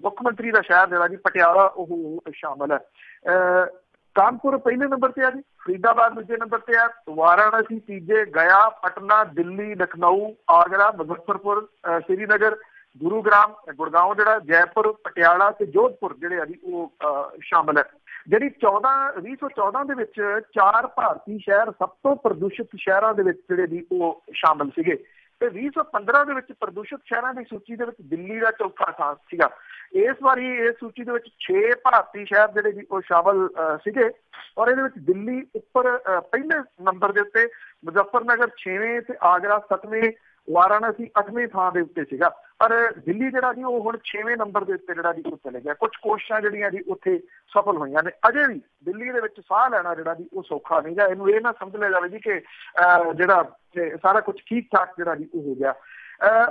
ਮੁੱਖ ਮੰਤਰੀ ਦਾ ਸ਼ਹਿਰ ਜਿਹੜਾ ਜੀ ਪਟਿਆਲਾ ਉਹ ਸ਼ਾਮਲ ਹੈ। कानपुर पहले नंबर पे है जी, फरीदाबाद दूजे नंबर पे है, वाराणसी तीजे, गया, पटना, दिल्ली, लखनऊ, आगरा, मुजफ्फरपुर, श्रीनगर, गुरुग्राम, गुड़गांव जिहड़ा, जयपुर, पटियाला ते जोधपुर जिहड़े आ जी वो शामिल है। ਜਿਹੜੀ 2014 ਦੇ ਵਿੱਚ 4 ਭਾਰਤੀ ਸ਼ਹਿਰ ਸਭ ਤੋਂ ਪ੍ਰਦੂਸ਼ਿਤ ਸ਼ਹਿਰਾਂ ਦੇ ਵਿੱਚ ਜਿਹੜੇ ਜੀ ਉਹ ਸ਼ਾਮਲ ਸੀਗੇ ਤੇ 2015 ਦੇ ਵਿੱਚ ਪ੍ਰਦੂਸ਼ਿਤ ਸ਼ਹਿਰਾਂ ਦੀ ਸੂਚੀ ਦੇ ਵਿੱਚ ਦਿੱਲੀ ਦਾ ਚੌਥਾ ਸਥਾਨ ਸੀਗਾ। ਇਸ ਵਾਰੀ ਇਸ ਸੂਚੀ ਦੇ ਵਿੱਚ 6 ਭਾਰਤੀ ਸ਼ਹਿਰ ਜਿਹੜੇ ਜੀ ਉਹ ਸ਼ਾਮਲ ਸੀਗੇ ਔਰ ਇਹਦੇ ਵਿੱਚ ਦਿੱਲੀ ਉੱਪਰ ਪਹਿਲੇ ਨੰਬਰ ਦੇ ਉੱਤੇ, ਮੁਜ਼ੱਫਰਨਗਰ 6ਵੇਂ ਤੇ ਆਗਰਾ 7ਵੇਂ, ਵਾਰਾਣਸੀ 8ਵੇਂ ਥਾਂ ਦੇ ਉੱਤੇ ਸੀਗਾ। ਪਰ ਦਿੱਲੀ ਜਿਹੜਾ ਜੀ ਉਹ ਹੁਣ 6ਵੇਂ ਨੰਬਰ ਦੇ ਉੱਤੇ ਜਿਹੜਾ ਜੀ ਉਹ ਚਲੇ ਗਿਆ। ਕੁਝ ਕੋਸ਼ਿਸ਼ਾਂ ਜਿਹੜੀਆਂ ਜੀ ਉੱਥੇ ਸਫਲ ਹੋਈਆਂ ਨੇ। ਅਜੇ ਵੀ ਦਿੱਲੀ ਦੇ ਵਿੱਚ ਸਾਹ ਲੈਣਾ ਜਿਹੜਾ ਜੀ ਉਹ ਸੌਖਾ ਨਹੀਂ ਗਾ। ਇਹਨੂੰ ਇਹ ਨਾ ਸਮਝ ਲਿਆ ਜਾਵੇ ਜੀ ਕਿ ਜਿਹੜਾ ਸਾਰਾ ਕੁਝ ਠੀਕ ਠਾਕ ਜਿਹੜਾ ਜੀ ਉਹ ਹੋ ਗਿਆ।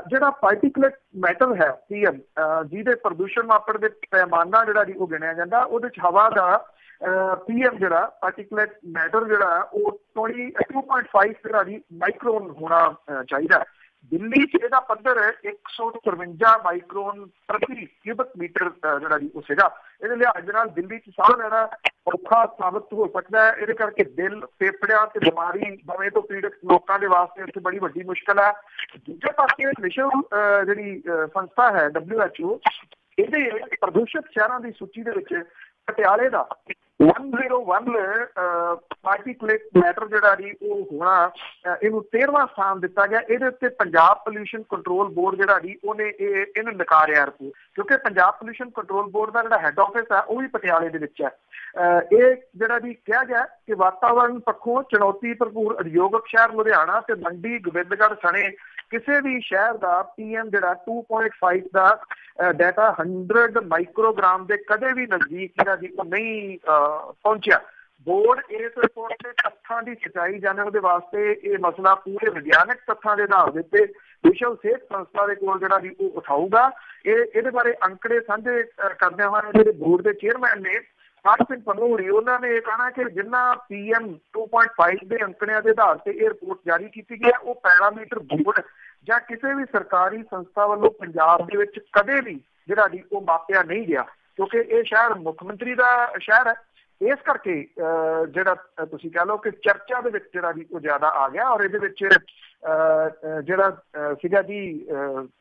ਜਿਹੜਾ ਪਾਰਟੀਕੂਲੇਟ ਮੈਟਰ ਹੈ PM, ਜਿਹਦੇ ਪ੍ਰਦੂਸ਼ਣ ਮਾਪਣ ਦੇ ਪੈਮਾਨਾ ਜਿਹੜਾ ਜੀ ਉਹ ਗਿਣਿਆ ਜਾਂਦਾ, ਉਹਦੇ ਚ ਹਵਾ ਦਾ PM ਜਿਹੜਾ ਪਾਰਟੀਕੂਲੇਟ ਮੈਟਰ ਜਿਹੜਾ ਉਹ 2.5 ਜਿਹੜਾ ਜੀ ਮਾਈਕਰੋਨ ਹੋਣਾ ਚਾਹੀਦਾ। ਦਿੱਲੀ 'ਚ ਇਹਦਾ ਪੱਧਰ 153 ਮਾਈਕਰੋਨ ਪ੍ਰਤੀ ਕਿਊਬਿਕ ਮੀਟਰ ਜਿਹੜਾ ਜੀ ਉਹ ਸੀਗਾ। ਇਹਦੇ ਲਿਹਾਜ਼ ਦੇ ਨਾਲ ਦਿੱਲੀ 'ਚ ਸਾਹ ਲੈਣਾ ਔਖਾ ਸਾਬਤ ਹੋ ਸਕਦਾ ਹੈ। ਇਹਦੇ ਕਰਕੇ ਦਿਲ, ਫੇਫੜਿਆਂ ਤੇ ਬਿਮਾਰੀ ਦਮੇ ਤੋਂ ਪੀੜਤ ਲੋਕਾਂ ਦੇ ਵਾਸਤੇ ਇੱਥੇ ਬੜੀ ਵੱਡੀ ਮੁਸ਼ਕਿਲ ਹੈ। ਦੂਜੇ ਪਾਸੇ ਵਿਸ਼ਵ ਜਿਹੜੀ ਸੰਸਥਾ ਹੈ WHO, ਇਹਦੇ ਪ੍ਰਦੂਸ਼ਿਤ ਸ਼ਹਿਰਾਂ ਦੀ ਸੂਚੀ ਦੇ ਵਿੱਚ ਪਟਿਆਲੇ ਦਾ 101 ਪਾਰਟੀਕੂਲੇਟ ਮੈਟਰ ਜਿਹੜਾ ਜੀ ਉਹ ਹੋਣਾ, ਇਹਨੂੰ 13ਵਾਂ ਸਥਾਨ ਦਿੱਤਾ ਗਿਆ। ਇਹਦੇ ਉੱਤੇ ਪੰਜਾਬ ਪੋਲਿਊਸ਼ਨ ਕੰਟਰੋਲ ਬੋਰਡ ਜਿਹੜਾ ਜੀ ਉਹਨੇ ਇਹਨੂੰ ਨਕਾਰਿਆ ਰਿਪੋਰਟ, ਕਿਉਂਕਿ ਪੰਜਾਬ ਪੋਲਿਊਸ਼ਨ ਕੰਟਰੋਲ ਬੋਰਡ ਦਾ ਜਿਹੜਾ ਹੈੱਡ ਆਫਿਸ ਹੈ ਉਹ ਵੀ ਪਟਿਆਲੇ ਦੇ ਵਿੱਚ ਹੈ। ਇਹ ਜਿਹੜਾ ਜੀ ਕਿਹਾ ਗਿਆ ਕਿ ਵਾਤਾਵਰਨ ਪੱਖੋਂ ਚੁਣੌਤੀ ਭਰਪੂਰ ਉਦਯੋਗਿਕ ਸ਼ਹਿਰ ਲੁਧਿਆਣਾ ਤੇ ਮੰਡੀ ਗੋਬਿੰਦਗੜ੍ਹ ਸਣੇ ਕਿਸੇ ਵੀ ਸ਼ਹਿਰ ਦਾ PM ਜਿਹੜਾ 2.5 ਦਾ ਡਾਟਾ 100 ਮਾਈਕਰੋਗ੍ਰਾਮ ਦੇ ਕਦੇ ਵੀ ਨਜ਼ਦੀਕ ਜਿਹੜਾ ਜੀ ਉਹ ਨਹੀਂ ਪਹੁੰਚਿਆ। ਬੋਰਡ ਇਸ ਰਿਪੋਰਟ ਦੇ ਤੱਥਾਂ ਦੀ ਸੱਚਾਈ ਜਾਣਨ ਦੇ ਵਾਸਤੇ ਇਹ ਮਸਲਾ ਪੂਰੇ ਵਿਗਿਆਨਕ ਤੱਥਾਂ ਦੇ ਆਧਾਰ ਦੇ ਉੱਤੇ ਵਿਸ਼ਵ ਸਿਹਤ ਸੰਸਥਾ ਦੇ ਕੋਲ ਜਿਹੜਾ ਜੀ ਉਹ ਉਠਾਊਗਾ। ਇਹਦੇ ਬਾਰੇ ਅੰਕੜੇ ਸਾਂਝੇ ਕਰਦਿਆਂ ਹੋਇਆ ਜਿਹੜੇ ਬੋਰਡ ਦੇ ਚੇਅਰਮੈਨ ਨੇ baltej pannu, ਉਹਨਾਂ ਨੇ ਇਹ ਕਹਿਣਾ ਕਿ ਜਿੰਨਾ PM 2.5 ਦੇ ਅੰਕੜਿਆਂ ਦੇ ਆਧਾਰ ਤੇ ਇਹ ਰਿਪੋਰਟ ਜਾਰੀ ਕੀਤੀ ਗਈ ਹੈ ਉਹ ਪੈਰਾਮੀਟਰ ਬੋਰਡ ਜਾਂ ਕਿਸੇ ਵੀ ਸਰਕਾਰੀ ਸੰਸਥਾ ਵੱਲੋਂ ਪੰਜਾਬ ਦੇ ਵਿੱਚ ਕਦੇ ਵੀ ਜਿਹੜਾ ਜੀ ਉਹ ਮਾਪਿਆ ਨਹੀਂ ਗਿਆ, ਕਿਉਂਕਿ ਇਹ ਸ਼ਹਿਰ ਮੁੱਖ ਮੰਤਰੀ ਦਾ ਸ਼ਹਿਰ ਹੈ। ਇਸ ਕਰਕੇ ਜਿਹੜਾ ਤੁਸੀਂ ਕਹਿ ਲਓ ਕਿ ਚਰਚਾ ਦੇ ਵਿੱਚ ਜਿਹੜਾ ਜੀ ਉਹ ਜ਼ਿਆਦਾ ਆ ਗਿਆ ਔਰ ਇਹਦੇ ਵਿੱਚ ਜਿਹੜਾ ਸੀਗਾ ਜੀ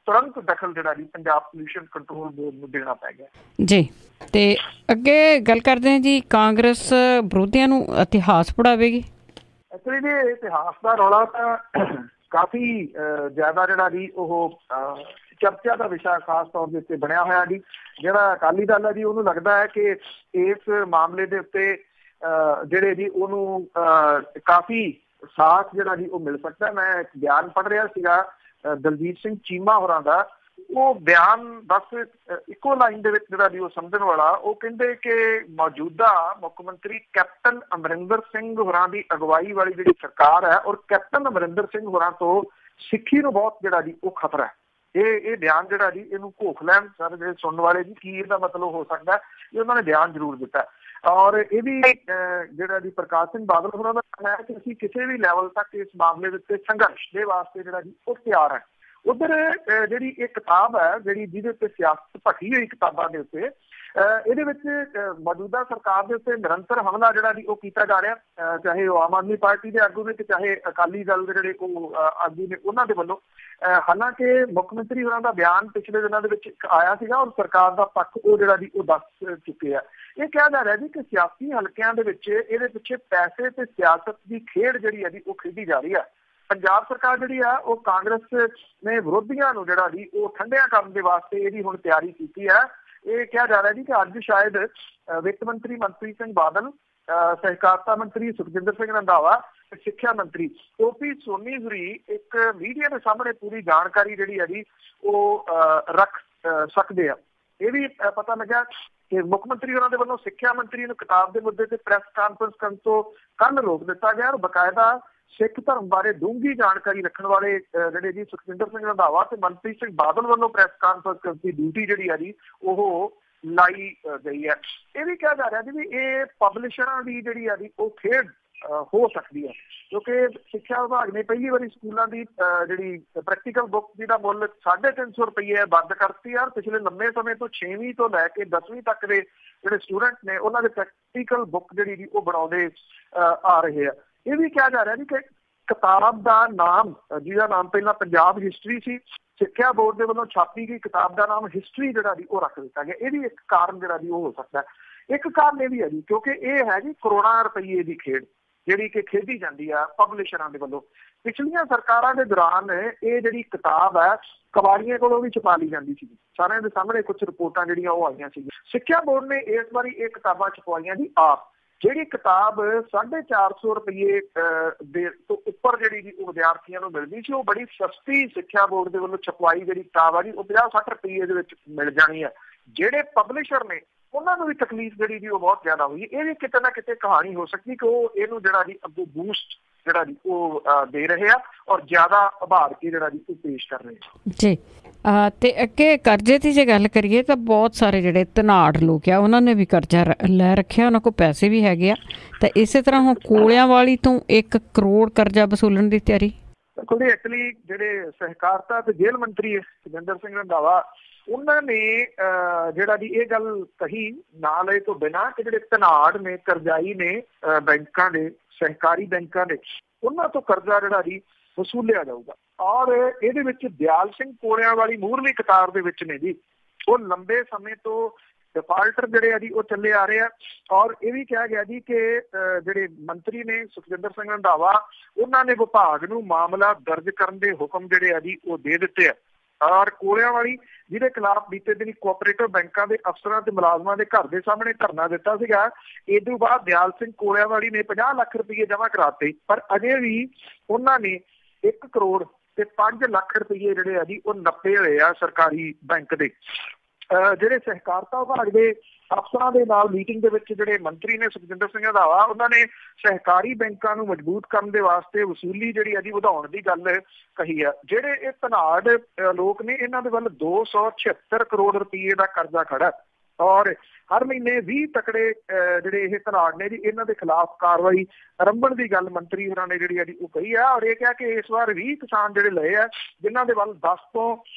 ਤੁਰੰਤ ਦਖਲ ਜਿਹੜਾ ਜੀ ਪੰਜਾਬ ਪੋਲਿਊਸ਼ਨ ਕੰਟਰੋਲ ਬੋਰਡ ਨੂੰ ਦੇਣਾ ਪੈ ਗਿਆ ਜੀ। ਤੇ ਅੱਗੇ ਗੱਲ ਕਰਦੇ ਹਾਂ ਜੀ, ਕਾਂਗਰਸ ਵਿਰੋਧੀਆਂ ਨੂੰ ਇਤਿਹਾਸ ਪੜ੍ਹਾਵੇਗੀ। ਐਕਚੁਅਲੀ ਜੀ ਇਤਿਹਾਸ ਦਾ ਰੌਲਾ ਤਾਂ ਕਾਫੀ ਜ਼ਿਆਦਾ ਜਿਹੜਾ ਜੀ ਉਹ ਚਰਚਾ ਦਾ ਵਿਸ਼ਾ ਖਾਸ ਤੌਰ ਦੇ ਉੱਤੇ ਬਣਿਆ ਹੋਇਆ ਜੀ। ਜਿਹੜਾ ਅਕਾਲੀ ਦਲ ਹੈ ਜੀ ਉਹਨੂੰ ਲੱਗਦਾ ਹੈ ਕਿ ਇਸ ਮਾਮਲੇ ਦੇ ਉੱਤੇ ਜਿਹੜੇ ਜੀ ਉਹਨੂੰ ਕਾਫੀ ਸਾਥ ਜਿਹੜਾ ਜੀ ਉਹ ਮਿਲ ਸਕਦਾ। ਮੈਂ ਇੱਕ ਬਿਆਨ ਪੜ੍ਹ ਰਿਹਾ ਸੀਗਾ ਦਲਜੀਤ ਸਿੰਘ ਚੀਮਾ ਹੋਰਾਂ ਦਾ, ਉਹ ਬਿਆਨ ਬਸ ਇੱਕੋ ਲਾਈਨ ਦੇ ਵਿੱਚ ਜਿਹੜਾ ਜੀ ਉਹ ਸਮਝਣ ਵਾਲਾ। ਉਹ ਕਹਿੰਦੇ ਕਿ ਮੌਜੂਦਾ ਮੁੱਖ ਮੰਤਰੀ ਕੈਪਟਨ ਅਮਰਿੰਦਰ ਸਿੰਘ ਹੋਰਾਂ ਦੀ ਅਗਵਾਈ ਵਾਲੀ ਜਿਹੜੀ ਸਰਕਾਰ ਹੈ ਔਰ ਕੈਪਟਨ ਅਮਰਿੰਦਰ ਸਿੰਘ ਹੋਰਾਂ ਤੋਂ ਸਿੱਖੀ ਨੂੰ ਬਹੁਤ ਜਿਹੜਾ ਜੀ ਉਹ ਖਤਰਾ ਹੈ। ਇਹ ਬਿਆਨ ਜਿਹੜਾ ਜੀ ਇਹਨੂੰ ਘੋਖ ਲੈਣ ਸਾਰੇ ਜਿਹੜੇ ਸੁਣਨ ਵਾਲੇ ਜੀ ਕੀ ਇਹਦਾ ਮਤਲਬ ਹੋ ਸਕਦਾ, ਇਹ ਉਹਨਾਂ ਨੇ ਬਿਆਨ ਜ਼ਰੂਰ ਦਿੱਤਾ। ਔਰ ਇਹ ਵੀ ਜਿਹੜਾ ਜੀ ਪ੍ਰਕਾਸ਼ ਸਿੰਘ ਬਾਦਲ ਹੋਰਾਂ ਦਾ ਕਹਿਣਾ ਹੈ ਕਿ ਅਸੀਂ ਕਿਸੇ ਵੀ ਲੈਵਲ ਤੱਕ ਇਸ ਮਾਮਲੇ ਦੇ ਉੱਤੇ ਸੰਘਰਸ਼ ਦੇ ਵਾਸਤੇ ਜਿਹੜਾ ਜੀ ਉਹ ਤਿਆਰ ਹੈ। ਉਧਰ ਜਿਹੜੀ ਇਹ ਕਿਤਾਬ ਹੈ ਜਿਹੜੀ ਜਿਹਦੇ ਉੱਤੇ ਸਿਆਸਤ ਭਖੀ ਹੋਈ ਕਿਤਾਬਾਂ ਦੇ ਉੱਤੇ, ਇਹਦੇ ਵਿੱਚ ਮੌਜੂਦਾ ਸਰਕਾਰ ਦੇ ਉੱਤੇ ਨਿਰੰਤਰ ਹਮਲਾ ਜਿਹੜਾ ਜੀ ਉਹ ਕੀਤਾ ਜਾ ਰਿਹਾ, ਚਾਹੇ ਉਹ ਆਮ ਆਦਮੀ ਪਾਰਟੀ ਦੇ ਆਗੂ ਨੇ ਤੇ ਚਾਹੇ ਅਕਾਲੀ ਦਲ ਦੇ ਜਿਹੜੇ ਉਹ ਆਗੂ ਨੇ ਉਹਨਾਂ ਦੇ ਵੱਲੋਂ। ਹਾਲਾਂਕਿ ਮੁੱਖ ਮੰਤਰੀ ਹੋਰਾਂ ਦਾ ਬਿਆਨ ਪਿਛਲੇ ਦਿਨਾਂ ਦੇ ਵਿੱਚ ਆਇਆ ਸੀਗਾ ਔਰ ਸਰਕਾਰ ਦਾ ਪੱਖ ਉਹ ਜਿਹੜਾ ਜੀ ਉਹ ਦੱਸ ਚੁੱਕੇ ਆ। ਇਹ ਕਿਹਾ ਜਾ ਰਿਹਾ ਜੀ ਕਿ ਸਿਆਸੀ ਹਲਕਿਆਂ ਦੇ ਵਿੱਚ ਇਹਦੇ ਪਿੱਛੇ ਪੈਸੇ ਤੇ ਸਿਆਸਤ ਦੀ ਖੇਡ ਜਿਹੜੀ ਹੈ ਜੀ ਉਹ ਖੇਡੀ ਜਾ ਰਹੀ ਹੈ। ਪੰਜਾਬ ਸਰਕਾਰ ਜਿਹੜੀ ਆ ਉਹ ਕਾਂਗਰਸ ਨੇ ਵਿਰੋਧੀਆਂ ਨੂੰ ਜਿਹੜਾ ਜੀ ਉਹ ਠੰਡਿਆਂ ਕਰਨ ਦੇ ਵਾਸਤੇ ਇਹਦੀ ਹੁਣ ਤਿਆਰੀ ਕੀਤੀ ਹੈ। ਇਹ ਕਿਹਾ ਜਾ ਰਿਹਾ ਜੀ ਕਿ ਅੱਜ ਸ਼ਾਇਦ ਵਿੱਤ ਮੰਤਰੀ ਮਨਪ੍ਰੀਤ ਸਿੰਘ ਬਾਦਲ, ਸਹਿਕਾਰਤਾ ਮੰਤਰੀ ਸੁਖਜਿੰਦਰ ਸਿੰਘ ਰੰਧਾਵਾ, ਸਿੱਖਿਆ ਮੰਤਰੀ OP ਸੋਨੀ ਹੋਰੀ ਇੱਕ ਮੀਡੀਆ ਦੇ ਸਾਹਮਣੇ ਪੂਰੀ ਜਾਣਕਾਰੀ ਜਿਹੜੀ ਹੈ ਜੀ ਉਹ ਰੱਖ ਸਕਦੇ ਆ। ਇਹ ਵੀ ਪਤਾ ਲੱਗਾ ਕਿ ਮੁੱਖ ਮੰਤਰੀ ਉਹਨਾਂ ਦੇ ਵੱਲੋਂ ਸਿੱਖਿਆ ਮੰਤਰੀ ਨੂੰ ਕਿਤਾਬ ਦੇ ਮੁੱਦੇ ਤੇ ਪ੍ਰੈਸ ਕਾਨਫਰੰਸ ਕਰਨ ਤੋਂ ਕੱਲ੍ਹ ਰੋਕ ਦਿੱਤਾ ਗਿਆ ਔਰ ਬਕਾਇਦਾ ਸਿੱਖ ਧਰਮ ਬਾਰੇ ਡੂੰਘੀ ਜਾਣਕਾਰੀ ਰੱਖਣ ਵਾਲੇ ਜਿਹੜੇ ਜੀ ਸੁਖਜਿੰਦਰ ਸਿੰਘ ਰੰਧਾਵਾ ਤੇ ਮਨਪ੍ਰੀਤ ਸਿੰਘ ਬਾਦਲ ਵੱਲੋਂ ਪ੍ਰੈਸ ਕਾਨਫਰੰਸ ਕਰਨ ਦੀ ਡਿਊਟੀ ਜਿਹੜੀ ਆ ਜੀ ਉਹ ਲਾਈ ਗਈ ਹੈ। ਇਹ ਵੀ ਕਿਹਾ ਜਾ ਰਿਹਾ ਜੀ ਵੀ ਇਹ ਪਬਲਿਸ਼ਰਾਂ ਦੀ ਜਿਹੜੀ ਆ ਜੀ ਉਹ ਖੇਡ ਹੋ ਸਕਦੀ ਹੈ, ਕਿਉਂਕਿ ਸਿੱਖਿਆ ਵਿਭਾਗ ਨੇ ਪਹਿਲੀ ਵਾਰੀ ਸਕੂਲਾਂ ਦੀ ਜਿਹੜੀ ਪ੍ਰੈਕਟੀਕਲ ਬੁੱਕ ਜਿਹਦਾ ਮੁੱਲ 350 ਰੁਪਏ ਬੰਦ ਕਰਤੀ ਆ। ਪਿਛਲੇ ਲੰਬੇ ਸਮੇਂ ਤੋਂ 6ਵੀਂ ਤੋਂ ਲੈ ਕੇ 10ਵੀਂ ਤੱਕ ਦੇ ਜਿਹੜੇ ਸਟੂਡੈਂਟ ਨੇ ਉਹਨਾਂ ਦੇ ਪ੍ਰੈਕਟੀਕਲ ਬੁੱਕ ਜਿਹੜੀ ਜੀ ਉਹ ਬਣਾਉਂਦੇ ਆ ਰਹੇ ਆ। ਇਹ ਵੀ ਕਿਹਾ ਜਾ ਰਿਹਾ ਜੀ ਕਿ ਕਿਤਾਬ ਦਾ ਨਾਮ, ਜਿਹਦਾ ਨਾਮ ਪਹਿਲਾਂ ਪੰਜਾਬ ਹਿਸਟਰੀ ਸੀ, ਸਿੱਖਿਆ ਬੋਰਡ ਦੇ ਵੱਲੋਂ ਛਾਪੀ ਗਈ ਕਿਤਾਬ ਦਾ ਨਾਮ ਹਿਸਟਰੀ ਜਿਹੜਾ ਜੀ ਉਹ ਰੱਖ ਦਿੱਤਾ ਗਿਆ। ਇਹ ਵੀ ਇੱਕ ਕਾਰਨ ਜਿਹੜਾ ਜੀ ਉਹ ਹੋ ਸਕਦਾ। ਇੱਕ ਕਾਰਨ ਇਹ ਵੀ ਹੈ ਜੀ ਕਿਉਂਕਿ ਇਹ ਹੈ ਜੀ ਕਰੋੜਾਂ ਰੁਪਈਏ ਦੀ ਖੇਡ ਜਿਹੜੀ ਕਿ ਖੇਡੀ ਜਾਂਦੀ ਆ ਪਬਲਿਸ਼ਰਾਂ ਦੇ ਵੱਲੋਂ। ਪਿਛਲੀਆਂ ਸਰਕਾਰਾਂ ਦੇ ਦੌਰਾਨ ਇਹ ਜਿਹੜੀ ਕਿਤਾਬ ਹੈ ਕਬਾੜੀਆਂ ਕੋਲੋਂ ਵੀ ਛਪਾ ਲਈ ਜਾਂਦੀ ਸੀ। ਸਾਰਿਆਂ ਦੇ ਸਾਹਮਣੇ ਕੁਝ ਰਿਪੋਰਟਾਂ ਜਿਹੜੀਆਂ ਉਹ ਆਈਆਂ ਸੀ। ਸਿੱਖਿਆ ਬੋਰਡ ਨੇ ਇਸ ਵਾਰੀ ਇਹ ਕਿਤਾਬਾਂ ਛਪਵਾਈਆਂ ਜੀ ਆਪ। ਜਿਹੜੀ ਕਿਤਾਬ 450 ਰੁਪਏ ਦੇ ਤੋਂ ਉੱਪਰ ਜਿਹੜੀ ਜੀ ਉਹ ਵਿਦਿਆਰਥੀਆਂ ਨੂੰ ਮਿਲਦੀ ਸੀ, ਉਹ ਬੜੀ ਸਸਤੀ ਸਿੱਖਿਆ ਬੋਰਡ ਦੇ ਵੱਲੋਂ ਛਪਵਾਈ ਜਿਹੜੀ ਕਿਤਾਬ ਆ ਜੀ ਉਹ 50-60 ਰੁਪਏ ਦੇ ਵਿੱਚ ਮਿਲ ਜਾਣੀ ਹੈ। ਜਿਹੜੇ ਪਬਲਿਸ਼ਰ ਨੇ ਉਹਨਾਂ ਨੂੰ ਵੀ ਤਕਲੀਫ ਜਿਹੜੀ ਜੀ ਉਹ ਬਹੁਤ ਜ਼ਿਆਦਾ ਹੋਈ। ਇਹ ਵੀ ਕਿਤੇ ਨਾ ਕਿਤੇ ਕਹਾਣੀ ਹੋ ਸਕਦੀ ਕਿ ਉਹ ਇਹਨੂੰ ਜਿਹੜਾ ਜੀ ਅੱਗੋਂ ਬੂਸਟ ਜਿਹੜਾ ਜੀ ਉਹ ਦੇ ਰਹੇ ਆ ਔਰ ਜ਼ਿਆਦਾ ਉਭਾਰ ਕੇ ਜਿਹੜਾ ਜੀ ਉਹ ਪੇਸ਼ ਕਰ ਰਹੇ ਆ ਜੀ। ਤੇ ਅੱਗੇ ਕਰਜ਼ੇ ਦੀ ਜੇ ਗੱਲ ਕਰੀਏ ਤਾਂ ਬਹੁਤ ਸਾਰੇ ਜਿਹੜੇ ਧਨਾੜ ਲੋਕ ਆ ਉਹਨਾਂ ਨੇ ਵੀ ਕਰਜ਼ਾ ਲੈ ਰੱਖਿਆ, ਉਹਨਾਂ ਕੋਲ ਪੈਸੇ ਵੀ ਹੈਗੇ ਆ। ਤਾਂ ਇਸੇ ਤਰ੍ਹਾਂ ਹੁਣ ਕੋਲਿਆਂ ਵਾਲੀ ਤੋਂ 1 ਕਰੋੜ ਕਰਜ਼ਾ ਵਸੂਲਣ ਦੀ ਤਿਆਰੀ। ਦੇਖੋ ਜੀ, ਐਕਚੁਅਲੀ ਜਿਹੜੇ ਸਹਿਕਾਰਤਾ ਤੇ ਜੇਲ੍ਹ ਮੰਤਰੀ ਸੁਖਜਿੰਦਰ ਸਿੰਘ ਰੰਧਾਵਾ ਉਹਨਾਂ ਨੇ ਜਿਹੜਾ ਜੀ ਇਹ ਗੱਲ ਕਹੀ ਨਾ ਲਏ ਤੋਂ ਬਿਨਾਂ ਕਿ ਜਿਹੜੇ ਧਨਾੜ ਨੇ, ਕਰਜ਼ਾਈ ਨੇ ਬੈਂਕਾਂ ਦੇ, ਸਹਿਕਾਰੀ ਬੈਂਕਾਂ ਦੇ, ਉਹਨਾਂ ਤੋਂ ਕਰਜ਼ਾ ਜਿਹੜਾ ਜੀ ਵਸੂਲਿਆ ਜਾਊਗਾ। ਔਰ ਇਹਦੇ ਵਿੱਚ ਦਿਆਲ ਸਿੰਘ ਕੋਲਿਆਂ ਵਾਲੀ ਮੂਹਰਲੀ ਕਤਾਰ ਦੇ ਵਿੱਚ ਨੇ ਜੀ। ਉਹ ਲੰਬੇ ਸਮੇਂ ਤੋਂ ਡਿਫਾਲਟਰ ਜਿਹੜੇ ਆ ਜੀ ਉਹ ਚੱਲੇ ਆ ਰਹੇ ਆ। ਔਰ ਇਹ ਵੀ ਕਿਹਾ ਗਿਆ ਜੀ ਕਿ ਜਿਹੜੇ ਮੰਤਰੀ ਨੇ ਸੁਖਜਿੰਦਰ ਸਿੰਘ ਰੰਧਾਵਾ ਉਹਨਾਂ ਨੇ ਵਿਭਾਗ ਨੂੰ ਮਾਮਲਾ ਦਰਜ ਕਰਨ ਦੇ ਹੁਕਮ ਜਿਹੜੇ ਆ ਜੀ ਉਹ ਦੇ ਦਿੱਤੇ ਆ। ਔਰ ਕੋਲਿਆਂ ਵਾਲੀ ਜਿਹਦੇ ਖਿਲਾਫ ਬੀਤੇ ਦਿਨੀ ਕੋਆਪਰੇਟਿਵ ਬੈਂਕਾਂ ਦੇ ਅਫਸਰਾਂ ਤੇ ਮੁਲਾਜ਼ਮਾਂ ਦੇ ਘਰ ਦੇ ਸਾਹਮਣੇ ਧਰਨਾ ਦਿੱਤਾ ਸੀਗਾ, ਇਸ ਤੋਂ ਬਾਅਦ ਦਿਆਲ ਸਿੰਘ ਕੋਲਿਆਂ ਵਾਲੀ ਨੇ 50 ਲੱਖ ਰੁਪਏ ਜਮ੍ਹਾਂ ਕਰਾਤੇ, ਪਰ ਅਜੇ ਵੀ ਉਹਨਾਂ ਨੇ 1 ਕਰੋੜ ਤੇ 5 ਲੱਖ ਰੁਪਏ ਜਿਹੜੇ ਆ ਜੀ ਉਹ ਨੱਪੇ ਹੋਏ ਆ ਸਰਕਾਰੀ ਬੈਂਕ ਦੇ। ਜਿਹੜੇ ਸਹਿਕਾਰਤਾ ਵਿਭਾਗ ਦੇ ਅਫਸਰਾਂ ਦੇ ਨਾਲ ਮੀਟਿੰਗ ਦੇ ਵਿੱਚ ਜਿਹੜੇ ਮੰਤਰੀ ਨੇ ਸੁਖਜਿੰਦਰ ਸਿੰਘ ਰੰਧਾਵਾ, ਉਹਨਾਂ ਨੇ ਸਹਿਕਾਰੀ ਬੈਂਕਾਂ ਨੂੰ ਮਜ਼ਬੂਤ ਕਰਨ ਦੇ ਵਾਸਤੇ ਵਸੂਲੀ ਜਿਹੜੀ ਆ ਜੀ ਵਧਾਉਣ ਦੀ ਗੱਲ ਕਹੀ ਆ। ਜਿਹੜੇ ਇਹ ਧਨਾੜ ਲੋਕ ਨੇ ਇਹਨਾਂ ਦੇ ਵੱਲ 276 ਕਰੋੜ ਰੁਪਏ ਦਾ ਕਰਜ਼ਾ ਖੜਾ ਔਰ ਹਰ ਮਹੀਨੇ 20 ਤਕੜੇ ਜਿਹੜੇ ਇਹ ਧਨਾੜ ਨੇ ਜੀ ਇਹਨਾਂ ਦੇ ਖਿਲਾਫ ਕਾਰਵਾਈ ਆਰੰਭਣ ਦੀ ਗੱਲ ਮੰਤਰੀ ਹੋਰਾਂ ਨੇ ਜਿਹੜੀ ਆ ਜੀ ਉਹ ਕਹੀ ਆ। ਔਰ ਇਹ ਕਿਹਾ ਕਿ ਇਸ ਵਾਰ 20 ਕਿਸਾਨ ਜਿਹੜੇ ਲਏ ਆ ਜਿਨ੍ਹਾਂ ਦੇ ਵੱਲ 10 ਤੋਂ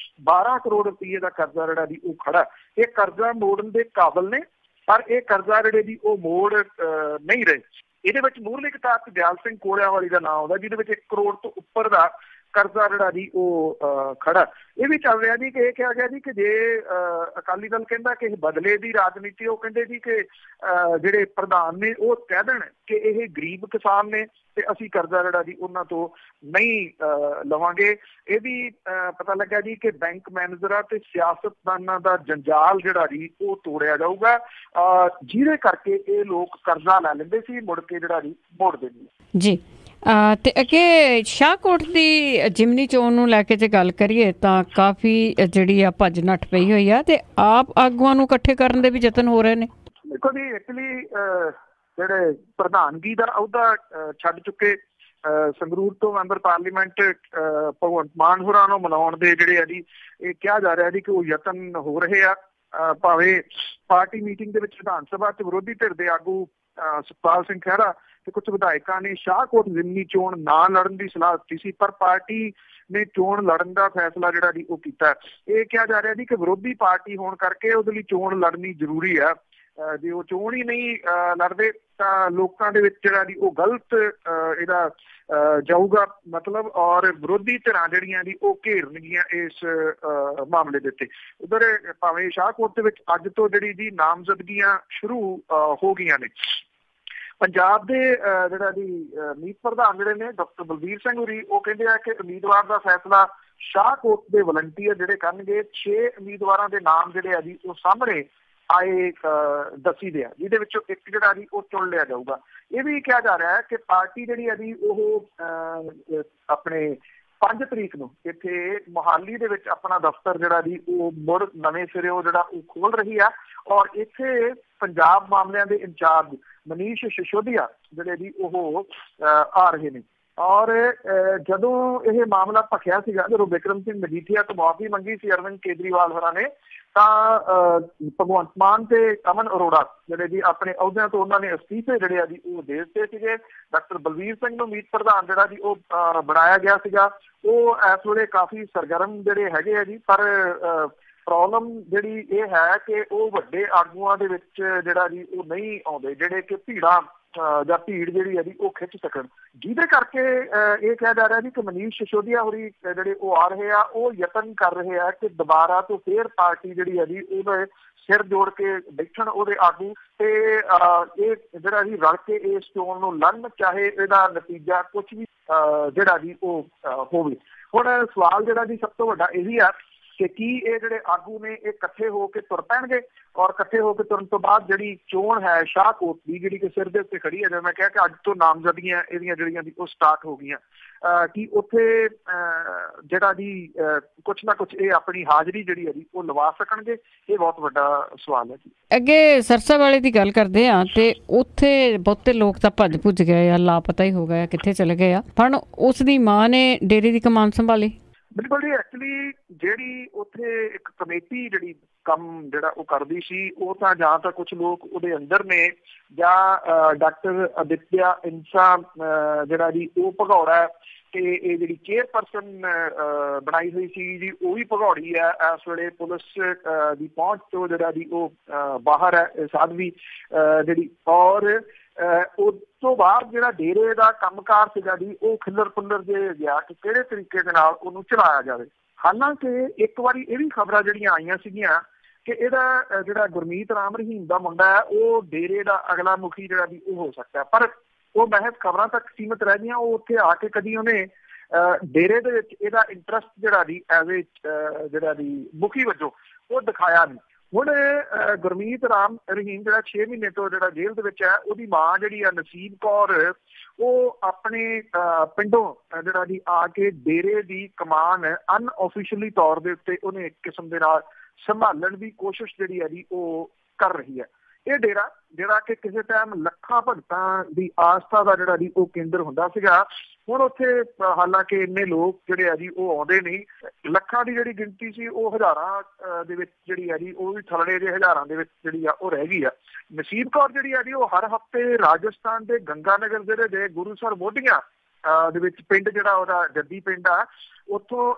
12 ਕਰੋੜ ਰੁਪਏ ਦਾ ਕਰਜ਼ਾ ਜਿਹੜਾ ਜੀ ਉਹ ਖੜਾ। ਇਹ ਕਰਜ਼ਾ ਮੋੜਨ ਦੇ ਕਾਬਲ ਨੇ, ਪਰ ਇਹ ਕਰਜ਼ਾ ਜਿਹੜੇ ਜੀ ਉਹ ਮੋੜ ਨਹੀਂ ਰਹੇ। ਇਹਦੇ ਵਿੱਚ ਮੂਹਰਲੀ ਕਿਤਾਬ 'ਚ ਦਿਆਲ ਸਿੰਘ ਕੋਲਿਆਂ ਵਾਲੀ ਦਾ ਨਾਂ ਆਉਂਦਾ, ਜਿਹਦੇ ਵਿੱਚ 1 ਕਰੋੜ ਤੋਂ ਉੱਪਰ ਦਾ ਕਰਜ਼ਾ ਜਿਹੜਾ ਜੀ ਉਹ ਖੜਾ। ਇਹ ਵੀ ਚੱਲ ਰਿਹਾ ਜੀ ਕਿ ਇਹ ਕਿਹਾ ਗਿਆ ਜੀ ਕਿ ਜੇ ਅਕਾਲੀ ਦਲ ਕਹਿੰਦਾ ਕਿ ਬਦਲੇ ਦੀ ਰਾਜਨੀਤੀ, ਉਹ ਕਹਿੰਦੇ ਜੀ ਕਿ ਜਿਹੜੇ ਪ੍ਰਧਾਨ ਨੇ ਉਹ ਕਹਿ ਦੇਣ ਕਿ ਇਹ ਗਰੀਬ ਕਿਸਾਨ ਨੇ ਤੇ ਅਸੀਂ ਕਰਜ਼ਾ ਜਿਹੜਾ ਜੀ ਉਹਨਾਂ ਤੋਂ ਨਹੀਂ ਲਵਾਂਗੇ। ਇਹ ਵੀ ਪਤਾ ਲੱਗਾ ਜੀ ਕਿ ਬੈਂਕ ਮੈਨੇਜਰਾਂ ਤੇ ਸਿਆਸਤਦਾਨਾਂ ਦਾ ਜੰਜਾਲ ਜਿਹੜਾ ਜੀ ਉਹ ਤੋੜਿਆ ਜਾਊਗਾ, ਜਿਹਦੇ ਕਰਕੇ ਇਹ ਲੋਕ ਕਰਜ਼ਾ ਲੈ ਲੈਂਦੇ ਸੀ ਮੁੜ ਕੇ ਜਿਹੜਾ ਜੀ ਮੋੜਦੇ ਨਹੀਂ ਜੀ। ਤੇ ਅੱਗੇ ਸ਼ਾਹਕੋਟ ਦੀ ਜਿਮਨੀ ਚੋਣ ਨੂੰ ਲੈ ਕੇ ਜੇ ਗੱਲ ਕਰੀਏ ਤਾਂ ਕਾਫੀ ਜਿਹੜੀ ਆ ਭੱਜ ਨੱਠ ਪਈ ਹੋਈ ਆ ਤੇ ਆਪ ਆਗੂਆਂ ਨੂੰ ਇਕੱਠੇ ਕਰਨ ਦੇ ਵੀ ਯਤਨ ਹੋ ਰਹੇ ਨੇ। ਦੇਖੋ ਜੀ, ਐਕਚੁਅਲੀ ਜਿਹੜੇ ਪ੍ਰਧਾਨਗੀ ਦਾ ਅਹੁਦਾ ਛੱਡ ਚੁੱਕੇ ਸੰਗਰੂਰ ਤੋਂ ਮੈਂਬਰ ਪਾਰਲੀਮੈਂਟ ਭਗਵੰਤ ਮਾਨ ਹੋਰਾਂ ਨੂੰ ਮਨਾਉਣ ਦੇ ਜਿਹੜੇ ਆ ਜੀ ਇਹ ਕਿਹਾ ਜਾ ਰਿਹਾ ਜੀ ਕਿ ਉਹ ਯਤਨ ਹੋ ਰਹੇ ਆ। ਭਾਵੇਂ ਪਾਰਟੀ ਮੀਟਿੰਗ ਦੇ ਵਿੱਚ ਵਿਧਾਨ ਸਭਾ 'ਚ ਵਿਰੋਧੀ ਧਿਰ ਦੇ ਆਗੂ ਸੁਖਪਾਲ ਸਿੰਘ ਖਹਿਰਾ ਤੇ ਕੁਝ ਵਿਧਾਇਕਾਂ ਨੇ ਸ਼ਾਹਕੋਟ ਜ਼ਿਮਨੀ ਚੋਣ ਨਾ ਲੜਨ ਦੀ ਸਲਾਹ ਦਿੱਤੀ ਸੀ, ਪਰ ਪਾਰਟੀ ਨੇ ਚੋਣ ਲੜਨ ਦਾ ਫੈਸਲਾ ਜਿਹੜਾ ਜੀ ਉਹ ਕੀਤਾ। ਇਹ ਕਿਹਾ ਜਾ ਰਿਹਾ ਜੀ ਕਿ ਵਿਰੋਧੀ ਪਾਰਟੀ ਹੋਣ ਕਰਕੇ ਉਹਦੇ ਲਈ ਚੋਣ ਲੜਨੀ ਜ਼ਰੂਰੀ ਆ। ਜੇ ਉਹ ਚੋਣ ਹੀ ਨਹੀਂ ਲੜਦੇ ਤਾਂ ਲੋਕਾਂ ਦੇ ਵਿੱਚ ਜਿਹੜਾ ਜੀ ਉਹ ਗਲਤ ਇਹਦਾ ਜਾਊਗਾ ਮਤਲਬ, ਔਰ ਵਿਰੋਧੀ ਧਿਰਾਂ ਜਿਹੜੀਆਂ ਜੀ ਉਹ ਘੇਰਨਗੀਆਂ ਇਸ ਮਾਮਲੇ ਦੇ ਉੱਤੇ। ਉਧਰ ਭਾਵੇਂ ਸ਼ਾਹਕੋਟ ਦੇ ਵਿੱਚ ਅੱਜ ਤੋਂ ਜਿਹੜੀ ਜੀ ਨਾਮਜ਼ਦਗੀਆਂ ਸ਼ੁਰੂ ਹੋ ਗਈਆਂ ਨੇ। ਪੰਜਾਬ ਦੇ ਜਿਹੜਾ ਜੀ ਮੀਤ ਪ੍ਰਧਾਨ ਜਿਹੜੇ ਨੇ ਡਾਕਟਰ ਬਲਬੀਰ ਸਿੰਘ ਹੋਰੀ, ਉਹ ਕਹਿੰਦੇ ਆ ਕਿ ਉਮੀਦਵਾਰ ਦਾ ਫੈਸਲਾ ਸ਼ਾਹਕੋਟ ਦੇ ਵਲੰਟੀਅਰ ਜਿਹੜੇ ਕਰਨਗੇ। 6 ਉਮੀਦਵਾਰਾਂ ਦੇ ਨਾਮ ਜਿਹੜੇ ਆ ਜੀ ਉਹ ਸਾਹਮਣੇ ਆਏ ਦੱਸੀ ਦੇ ਆ, ਜਿਹਦੇ ਵਿੱਚੋਂ ਇੱਕ ਜਿਹੜਾ ਜੀ ਉਹ ਚੁਣ ਲਿਆ ਜਾਊਗਾ। ਇਹ ਵੀ ਕਿਹਾ ਜਾ ਰਿਹਾ ਹੈ ਕਿ ਪਾਰਟੀ ਜਿਹੜੀ ਆ ਜੀ ਉਹ ਆਪਣੇ 5 ਤਰੀਕ ਨੂੰ ਇੱਥੇ ਮੋਹਾਲੀ ਦੇ ਵਿੱਚ ਆਪਣਾ ਦਫ਼ਤਰ ਜਿਹੜਾ ਜੀ ਉਹ ਮੁੜ ਨਵੇਂ ਸਿਰਿਓਂ ਜਿਹੜਾ ਉਹ ਖੋਲ ਰਹੀ ਆ। ਔਰ ਇੱਥੇ ਪੰਜਾਬ ਮਾਮਲਿਆਂ ਦੇ ਇੰਚਾਰਜ ਮਨੀਸ਼ ਸਿਸੋਦੀਆ ਜਿਹੜੇ ਜੀ ਉਹ ਆ ਰਹੇ ਨੇ। ਔਰ ਜਦੋਂ ਇਹ ਮਾਮਲਾ ਭਖਿਆ ਸੀਗਾ, ਜਦੋਂ ਬਿਕਰਮ ਸਿੰਘ ਮਜੀਠੀਆ ਤੋਂ ਮੁਆਫੀ ਮੰਗੀ ਸੀ ਅਰਵਿੰਦ ਕੇਜਰੀਵਾਲ ਹੋਰਾਂ ਨੇ, ਤਾਂ ਭਗਵੰਤ ਮਾਨ ਤੇ ਅਮਨ ਅਰੋੜਾ ਜਿਹੜੇ ਜੀ ਆਪਣੇ ਅਹੁਦਿਆਂ ਤੋਂ ਉਹਨਾਂ ਨੇ ਅਸਤੀਫੇ ਜਿਹੜੇ ਆ ਜੀ ਉਹ ਦੇ ਦਿੱਤੇ ਸੀਗੇ। ਡਾਕਟਰ ਬਲਵੀਰ ਸਿੰਘ ਨੂੰ ਮੀਤ ਪ੍ਰਧਾਨ ਜਿਹੜਾ ਜੀ ਉਹ ਬਣਾਇਆ ਗਿਆ ਸੀਗਾ। ਉਹ ਇਸ ਵੇਲੇ ਕਾਫੀ ਸਰਗਰਮ ਜਿਹੜੇ ਹੈਗੇ ਆ ਜੀ, ਪਰ ਪ੍ਰੋਬਲਮ ਜਿਹੜੀ ਇਹ ਹੈ ਕਿ ਉਹ ਵੱਡੇ ਆਗੂਆਂ ਦੇ ਵਿੱਚ ਜਿਹੜਾ ਜੀ ਉਹ ਨਹੀਂ ਆਉਂਦੇ, ਜਿਹੜੇ ਕਿ ਭੀੜਾਂ ਜਾਂ ਭੀੜ ਜਿਹੜੀ ਹੈ ਜੀ ਉਹ ਖਿੱਚ ਸਕਣ, ਜਿਹਦੇ ਕਰਕੇ ਇਹ ਕਿਹਾ ਜਾ ਰਿਹਾ ਜੀ ਕਿ ਮਨੀਸ਼ ਸਿਸੋਦੀਆ ਹੋਰੀ ਜਿਹੜੇ ਉਹ ਆ ਰਹੇ ਆ, ਉਹ ਯਤਨ ਕਰ ਰਹੇ ਆ ਕਿ ਦੁਬਾਰਾ ਤੋਂ ਫੇਰ ਪਾਰਟੀ ਜਿਹੜੀ ਹੈ ਜੀ ਉਹਦੇ ਸਿਰ ਜੋੜ ਕੇ ਬੈਠਣ ਉਹਦੇ ਆਗੂ, ਤੇ ਇਹ ਜਿਹੜਾ ਜੀ ਰਲ ਕੇ ਇਸ ਚੋਣ ਨੂੰ ਲੜਨ, ਚਾਹੇ ਇਹਦਾ ਨਤੀਜਾ ਕੁਛ ਵੀ ਜਿਹੜਾ ਜੀ ਉਹ ਹੋਵੇ। ਹੁਣ ਸਵਾਲ ਜਿਹੜਾ ਜੀ ਸਭ ਤੋਂ ਵੱਡਾ ਇਹੀ ਆ ਕਿ ਕੀ ਇਹ ਜਿਹੜੇ ਆਗੂ ਨੇ ਇਹ ਇਕੱਠੇ ਹੋ ਕੇ ਤੁਰ ਪੈਣਗੇ, ਔਰ ਇਕੱਠੇ ਹੋ ਕੇ ਤੁਰਨ ਤੋਂ ਬਾਅਦ ਜਿਹੜੀ ਚੋਣ ਹੈ ਸ਼ਾਹਕੋਟ ਦੀ, ਜਿਹੜੀ ਕਿ ਸਿਰ ਦੇ ਉੱਤੇ ਖੜੀ ਹੈ, ਜਿਵੇਂ ਮੈਂ ਕਿਹਾ ਕਿ ਅੱਜ ਤੋਂ ਨਾਮਜ਼ਦਗੀਆਂ ਇਹਦੀਆਂ ਜਿਹੜੀਆਂ ਦੀ ਉਹ ਸਟਾਰਟ ਹੋ ਗਈਆਂ, ਕਿ ਉੱਥੇ ਜਿਹੜਾ ਜੀ ਕੁਛ ਨਾ ਕੁਛ ਇਹ ਆਪਣੀ ਹਾਜ਼ਰੀ ਜਿਹੜੀ ਹੈ ਜੀ ਉਹ ਲਵਾ ਸਕਣਗੇ? ਇਹ ਬਹੁਤ ਵੱਡਾ ਸਵਾਲ ਹੈ ਜੀ। ਅੱਗੇ ਸਰਸਾ ਵਾਲੇ ਦੀ ਗੱਲ ਕਰਦੇ ਆ ਤੇ ਉੱਥੇ ਬਹੁਤੇ ਲੋਕ ਤਾਂ ਭੱਜ ਭੁੱਜ ਗਏ ਆ, ਲਾਪਤਾ ਹੀ ਹੋ ਗਏ, ਕਿੱਥੇ ਚਲੇ ਗਏ ਆ, ਪਰ ਉਸ ਦੀ ਮਾਂ ਨੇ ਡੇਰੇ ਦੀ ਕਮਾਨ ਸੰਭਾਲੀ। ਬਿਲਕੁਲ ਜੀ, ਐਕਚੁਅਲੀ ਜਿਹੜੀ ਉੱਥੇ ਇੱਕ ਕਮੇਟੀ ਜਿਹੜੀ ਕੰਮ ਜਿਹੜਾ ਉਹ ਕਰਦੀ ਸੀ, ਉਹ ਤਾਂ ਜਾਂ ਤਾਂ ਕੁਛ ਲੋਕ ਉਹਦੇ ਅੰਦਰ ਨੇ, ਜਾਂ ਡਾਕਟਰ ਅਦਿੱਤਿਆ ਇੰਸਾ ਜਿਹੜਾ ਜੀ ਉਹ ਭਗੌੜਾ ਤੇ ਇਹ ਜਿਹੜੀ ਚੇਅਰਪਰਸਨ ਬਣਾਈ ਹੋਈ ਸੀ ਜੀ ਉਹ ਵੀ ਭਗੌੜੀ ਹੈ, ਇਸ ਵੇਲੇ ਪੁਲਿਸ ਦੀ ਪਹੁੰਚ ਤੋਂ ਜਿਹੜਾ ਜੀ ਉਹ ਬਾਹਰ ਹੈ ਸਾਧਵੀ ਜਿਹੜੀ। ਔਰ ਉਸ ਤੋਂ ਬਾਅਦ ਜਿਹੜਾ ਡੇਰੇ ਦਾ ਕੰਮਕਾਰ ਸੀਗਾ ਜੀ ਉਹ ਖਿੱਲਰ ਖੁੱਲਰ ਜੇ ਗਿਆ ਕਿ ਕਿਹੜੇ ਤਰੀਕੇ ਦੇ ਨਾਲ ਉਹਨੂੰ ਚਲਾਇਆ ਜਾਵੇ। ਹਾਲਾਂਕਿ ਇੱਕ ਵਾਰੀ ਇਹ ਵੀ ਖਬਰਾਂ ਜਿਹੜੀਆਂ ਆਈਆਂ ਸੀਗੀਆਂ ਕਿ ਇਹਦਾ ਜਿਹੜਾ ਗੁਰਮੀਤ ਰਾਮ ਰਹੀਮ ਦਾ ਮੁੰਡਾ ਹੈ ਉਹ ਡੇਰੇ ਦਾ ਅਗਲਾ ਮੁਖੀ ਜਿਹੜਾ ਜੀ ਉਹ ਹੋ ਸਕਦਾ, ਪਰ ਉਹ ਮਹਿਜ਼ ਖਬਰਾਂ ਤੱਕ ਸੀਮਿਤ ਰਹਿ ਗਈਆਂ। ਉਹ ਉੱਥੇ ਆ ਕੇ ਕਦੀ ਉਹਨੇ ਡੇਰੇ ਦੇ ਵਿੱਚ ਇਹਦਾ ਇੰਟਰਸਟ ਜਿਹੜਾ ਜੀ ਐਜ਼ ਏ ਜਿਹੜਾ ਜੀ ਮੁਖੀ ਵਜੋਂ ਉਹ ਦਿਖਾਇਆ ਨਹੀਂ। ਹੁਣ ਗੁਰਮੀਤ ਰਾਮ ਰਹੀਮ ਜਿਹੜਾ 6 ਮਹੀਨੇ ਤੋਂ ਜਿਹੜਾ ਜੇਲ੍ਹ ਦੇ ਵਿੱਚ ਹੈ, ਉਹਦੀ ਮਾਂ ਜਿਹੜੀ ਆ ਨਸੀਬ ਕੌਰ, ਉਹ ਆਪਣੇ ਪਿੰਡੋਂ ਜਿਹੜਾ ਜੀ ਆ ਕੇ ਡੇਰੇ ਦੀ ਕਮਾਨ ਅਨਆਫੀਸ਼ੀਅਲੀ ਤੌਰ ਦੇ ਉੱਤੇ ਉਹਨੇ ਇੱਕ ਕਿਸਮ ਦੇ ਨਾਲ ਸੰਭਾਲਣ ਦੀ ਕੋਸ਼ਿਸ਼ ਜਿਹੜੀ ਹੈ ਜੀ ਉਹ ਕਰ ਰਹੀ ਹੈ। ਇਹ ਡੇਰਾ ਜਿਹੜਾ ਕਿ ਕਿਸੇ ਟਾਈਮ ਲੱਖਾਂ ਭਗਤਾਂ ਦੀ ਆਸਥਾ ਦਾ ਜਿਹੜਾ ਜੀ ਉਹ ਕੇਂਦਰ ਹੁੰਦਾ ਸੀਗਾ, ਹੁਣ ਉੱਥੇ ਹਾਲਾਂਕਿ ਇੰਨੇ ਲੋਕ ਜਿਹੜੇ ਆ ਜੀ ਉਹ ਆਉਂਦੇ ਨਹੀਂ। ਲੱਖਾਂ ਦੀ ਜਿਹੜੀ ਗਿਣਤੀ ਸੀ ਉਹ ਹਜ਼ਾਰਾਂ ਦੇ ਵਿੱਚ ਜਿਹੜੀ ਆ ਜੀ ਉਹ ਵੀ ਥਲੜੇ ਦੇ ਹਜ਼ਾਰਾਂ ਦੇ ਵਿੱਚ ਜਿਹੜੀ ਆ ਉਹ ਰਹਿ ਗਈ ਆ। ਨਸੀਬ ਕੌਰ ਜਿਹੜੀ ਆ ਜੀ ਉਹ ਹਰ ਹਫ਼ਤੇ ਰਾਜਸਥਾਨ ਦੇ ਗੰਗਾਨਗਰ ਜ਼ਿਲ੍ਹੇ ਦੇ ਗੁਰੂਸਰ ਮੋਢੀਆਂ ਦੇ ਵਿੱਚ ਪਿੰਡ ਜਿਹੜਾ ਉਹਦਾ ਜੱਦੀ ਪਿੰਡ ਆ, ਉੱਥੋਂ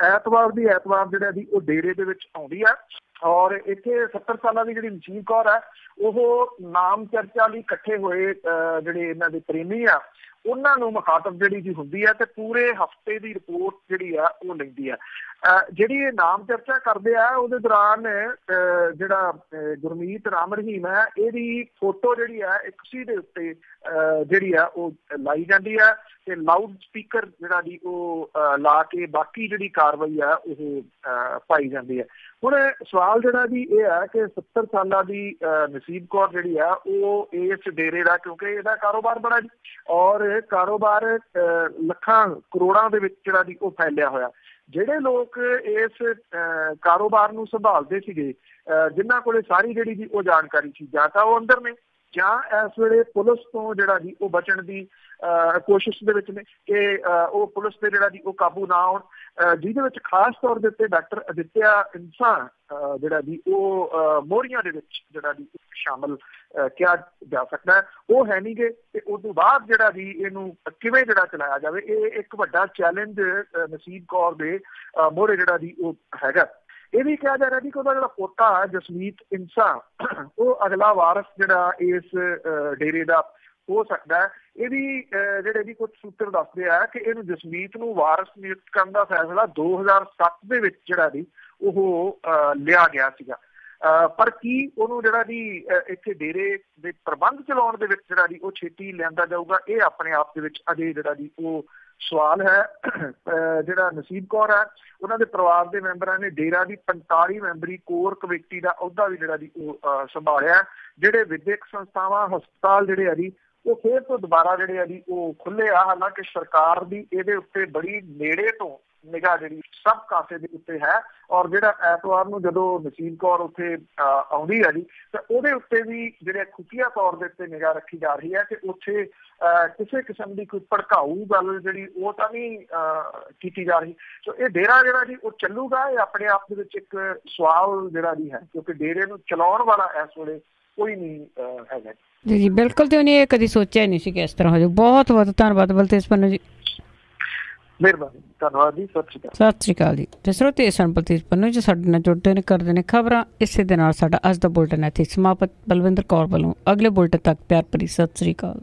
ਐਤਵਾਰ ਜਿਹੜਾ ਜੀ ਉਹ ਡੇਰੇ ਦੇ ਵਿੱਚ ਆਉਂਦੀ ਆ। ਔਰ ਇੱਥੇ 70 ਸਾਲਾਂ ਦੀ ਜਿਹੜੀ ਨਸੀਬ ਕੌਰ ਹੈ ਉਹ ਨਾਮ ਚਰਚਾ ਲਈ ਇਕੱਠੇ ਹੋਏ ਜਿਹੜੇ ਇਹਨਾਂ ਦੇ ਪ੍ਰੇਮੀ ਆ ਉਹਨਾਂ ਨੂੰ ਮੁਖਾਤਬ ਜਿਹੜੀ ਜੀ ਹੁੰਦੀ ਹੈ ਤੇ ਪੂਰੇ ਹਫ਼ਤੇ ਦੀ ਰਿਪੋਰਟ ਜਿਹੜੀ ਆ ਉਹ ਲੈਂਦੀ ਆ। ਜਿਹੜੀ ਇਹ ਨਾਮ ਚਰਚਾ ਕਰਦੇ ਆ ਉਹਦੇ ਦੌਰਾਨ ਜਿਹੜਾ ਗੁਰਮੀਤ ਰਾਮ ਰਹੀਮ ਹੈ ਇਹਦੀ ਫੋਟੋ ਜਿਹੜੀ ਆ ਇੱਕ ਸੀ ਦੇ ਉੱਤੇ ਜਿਹੜੀ ਆ ਉਹ ਲਾਈ ਜਾਂਦੀ ਆ ਤੇ ਲਾਊਡ ਸਪੀਕਰ ਜਿਹੜਾ ਜੀ ਉਹ ਲਾ ਕੇ ਬਾਕੀ ਜਿਹੜੀ ਕਾਰਵਾਈ ਆ ਉਹ ਪਾਈ ਜਾਂਦੀ ਹੈ। ਹੁਣ ਸਵਾਲ ਜਿਹੜਾ ਜੀ ਇਹ ਹੈ ਕਿ 70 ਸਾਲਾਂ ਦੀ ਨਸੀਬ ਕੌਰ ਜਿਹੜੀ ਆ ਉਹ ਇਸ ਡੇਰੇ ਦਾ, ਕਿਉਂਕਿ ਇਹਦਾ ਕਾਰੋਬਾਰ ਬੜਾ ਜੀ ਔਰ ਕਾਰੋਬਾਰ ਲੱਖਾਂ ਕਰੋੜਾਂ ਦੇ ਵਿੱਚ ਜਿਹੜਾ ਜੀ ਉਹ ਫੈਲਿਆ ਹੋਇਆ, ਜਿਹੜੇ ਲੋਕ ਇਸ ਕਾਰੋਬਾਰ ਨੂੰ ਸੰਭਾਲਦੇ ਸੀਗੇ ਜਿਨ੍ਹਾਂ ਕੋਲੇ ਸਾਰੀ ਜਿਹੜੀ ਜੀ ਉਹ ਜਾਣਕਾਰੀ ਸੀ, ਜਾਂ ਤਾਂ ਉਹ ਅੰਦਰ ਨੇ ਜਾਂ ਇਸ ਵੇਲੇ ਪੁਲਿਸ ਤੋਂ ਜਿਹੜਾ ਜੀ ਉਹ ਬਚਣ ਦੀ ਕੋਸ਼ਿਸ਼ ਦੇ ਵਿੱਚ ਨੇ ਕਿ ਉਹ ਪੁਲਿਸ ਤੇ ਜਿਹੜਾ ਜੀ ਉਹ ਕਾਬੂ ਨਾ ਆਉਣ, ਜਿਹਦੇ ਵਿੱਚ ਖਾਸ ਤੌਰ ਦੇ ਉੱਤੇ ਡਾਕਟਰ ਅਦਿੱਤਿਆ ਇੰਸਾ ਜਿਹੜਾ ਜੀ ਉਹ ਮੋਹਰੀਆਂ ਦੇ ਵਿੱਚ ਜਿਹੜਾ ਜੀ ਸ਼ਾਮਲ ਕਿਹਾ ਜਾ ਸਕਦਾ ਹੈ, ਉਹ ਹੈ ਨਹੀਂ ਗੇ। ਤੇ ਉਸ ਤੋਂ ਬਾਅਦ ਜਿਹੜਾ ਜੀ ਇਹਨੂੰ ਕਿਵੇਂ ਜਿਹੜਾ ਚਲਾਇਆ ਜਾਵੇ, ਇਹ ਇੱਕ ਵੱਡਾ ਚੈਲੰਜ ਨਸੀਬ ਕੌਰ ਦੇ ਮੋਹਰੇ ਜਿਹੜਾ ਜੀ ਉਹ ਹੈਗਾ। ਇਹ ਵੀ ਕਿਹਾ ਜਾ ਰਿਹਾ ਜੀ ਕਿ ਉਹਦਾ ਜਿਹੜਾ ਪੋਤਾ ਜਸਮੀਤ ਇੰਸਾ ਉਹ ਅਗਲਾ ਵਾਰਸ ਜਿਹੜਾ ਇਸ ਡੇਰੇ ਦਾ ਹੋ ਸਕਦਾ ਹੈ। ਇਹ ਵੀ ਜਿਹੜੇ ਵੀ ਕੁਝ ਸੂਤਰ ਦੱਸਦੇ ਆ ਕਿ ਇਹਨੂੰ ਜਸਮੀਤ ਨੂੰ ਵਾਰਸ ਨਿਯੁਕਤ ਕਰਨ ਦਾ ਫੈਸਲਾ 2007 ਦੇ ਵਿੱਚ ਜਿਹੜਾ ਜੀ ਉਹ ਲਿਆ ਗਿਆ ਸੀਗਾ, ਪਰ ਕੀ ਉਹਨੂੰ ਜਿਹੜਾ ਜੀ ਇੱਥੇ ਡੇਰੇ ਦੇ ਪ੍ਰਬੰਧ ਚਲਾਉਣ ਦੇ ਵਿੱਚ ਜਿਹੜਾ ਜੀ ਉਹ ਛੇਤੀ ਲਿਆਂਦਾ ਜਾਊਗਾ, ਇਹ ਆਪਣੇ ਆਪ ਦੇ ਵਿੱਚ ਅਜੇ ਜਿਹੜਾ ਜੀ ਉਹ ਸਵਾਲ ਹੈ। ਜਿਹੜਾ ਨਸੀਬ ਕੌਰ ਹੈ ਉਹਨਾਂ ਦੇ ਪਰਿਵਾਰ ਦੇ ਮੈਂਬਰਾਂ ਨੇ ਡੇਰਾ ਦੀ 45 ਮੈਂਬਰੀ ਕੋਰ ਕਮੇਟੀ ਦਾ ਅਹੁਦਾ ਵੀ ਜਿਹੜਾ ਜੀ ਉਹ ਸੰਭਾਲਿਆ, ਜਿਹੜੇ ਵਿਦਿਅਕ ਸੰਸਥਾਵਾਂ ਹਸਪਤਾਲ ਜਿਹੜੇ ਆ ਜੀ ਉਹ ਫਿਰ ਤੋਂ ਦੁਬਾਰਾ ਜਿਹੜੇ ਆ ਜੀ ਉਹ ਖੁੱਲੇ ਆ। ਹਾਲਾਂਕਿ ਸਰਕਾਰ ਦੀ ਇਹਦੇ ਉੱਤੇ ਬੜੀ ਨੇੜੇ ਤੋਂ ਨਿਗਾਹ ਜਿਹੜੀ ਸਭ ਕਾਸੇ ਦੇ ਉੱਤੇ ਹੈ। ਔਰ ਜਿਹੜਾ ਐਤਵਾਰ ਨੂੰ ਜਦੋਂ ਨਸੀਬ ਕੌਰ ਉੱਥੇ ਆਉਂਦੀ ਹੈ ਜੀ ਤਾਂ ਉਹਦੇ ਉੱਤੇ ਵੀ ਜਿਹੜੇ ਖੁਫੀਆ ਤੌਰ ਦੇ ਉੱਤੇ ਨਿਗਾਹ ਰੱਖੀ ਜਾ ਰਹੀ ਹੈ ਕਿ ਉੱਥੇ ਕਿਸੇ ਕਿਸਮ ਦੀ ਕੋਈ ਭੜਕਾਊ ਗੱਲ ਜਿਹੜੀ ਉਹ ਤਾਂ ਨਹੀਂ ਕੀਤੀ ਜਾ ਰਹੀ। ਸੋ ਇਹ ਡੇਰਾ ਜਿਹੜਾ ਜੀ ਉਹ ਚੱਲੂਗਾ। ਇਹ ਆਪਣੇ ਆਪ ਦੇ ਵਿੱਚ ਇੱਕ ਸਵਾਲ ਜਿਹੜਾ ਜੀ ਹੈ, ਕਿਉਂਕਿ ਡੇਰੇ ਨੂੰ ਚਲਾਉਣ ਵਾਲਾ ਇਸ ਵੇਲੇ ਕੋਈ ਨਹੀਂ ਹੈਗਾ ਜੀ। ਜੀ ਬਿਲਕੁਲ, ਤੇ ਉਹਨੇ ਇਹ ਕਦੀ ਸੋਚਿਆ ਨਹੀਂ ਸੀ ਕਿ ਇਸ ਤਰ੍ਹਾਂ ਹੋ ਜਾਊ। ਬਹੁਤ ਬਹੁਤ ਧੰਨਵਾਦ ਬਲਤੇਜ ਪੰਨੂ ਜੀ। ਮਿਹਰਬਾਨੀ, ਧੰਨਵਾਦ ਜੀ, ਸਤਿ ਸ਼੍ਰੀ ਅਕਾਲ। ਸਤਿ ਸ਼੍ਰੀ ਅਕਾਲ ਜੀ। ਤੇ ਸਰੋਤੇ ਸਨ ਬਲਤੇਜ ਪੰਨੂ ਜੀ ਸਾਡੇ ਨਾਲ ਜੁੜਦੇ ਨੇ, ਕਰਦੇ ਨੇ ਖਬਰਾਂ। ਇਸੇ ਦੇ ਨਾਲ ਸਾਡਾ ਅੱਜ ਦਾ ਬੁਲਟਨ ਇੱਥੇ ਸਮਾਪਤ। ਬਲਵਿੰਦਰ ਕੌਰ ਵੱਲੋਂ ਅਗਲੇ ਬੁਲਟਨ ਤੱਕ ਪਿਆਰ ਭਰੀ ਸਤਿ ਸ਼੍ਰੀ ਅਕਾਲ।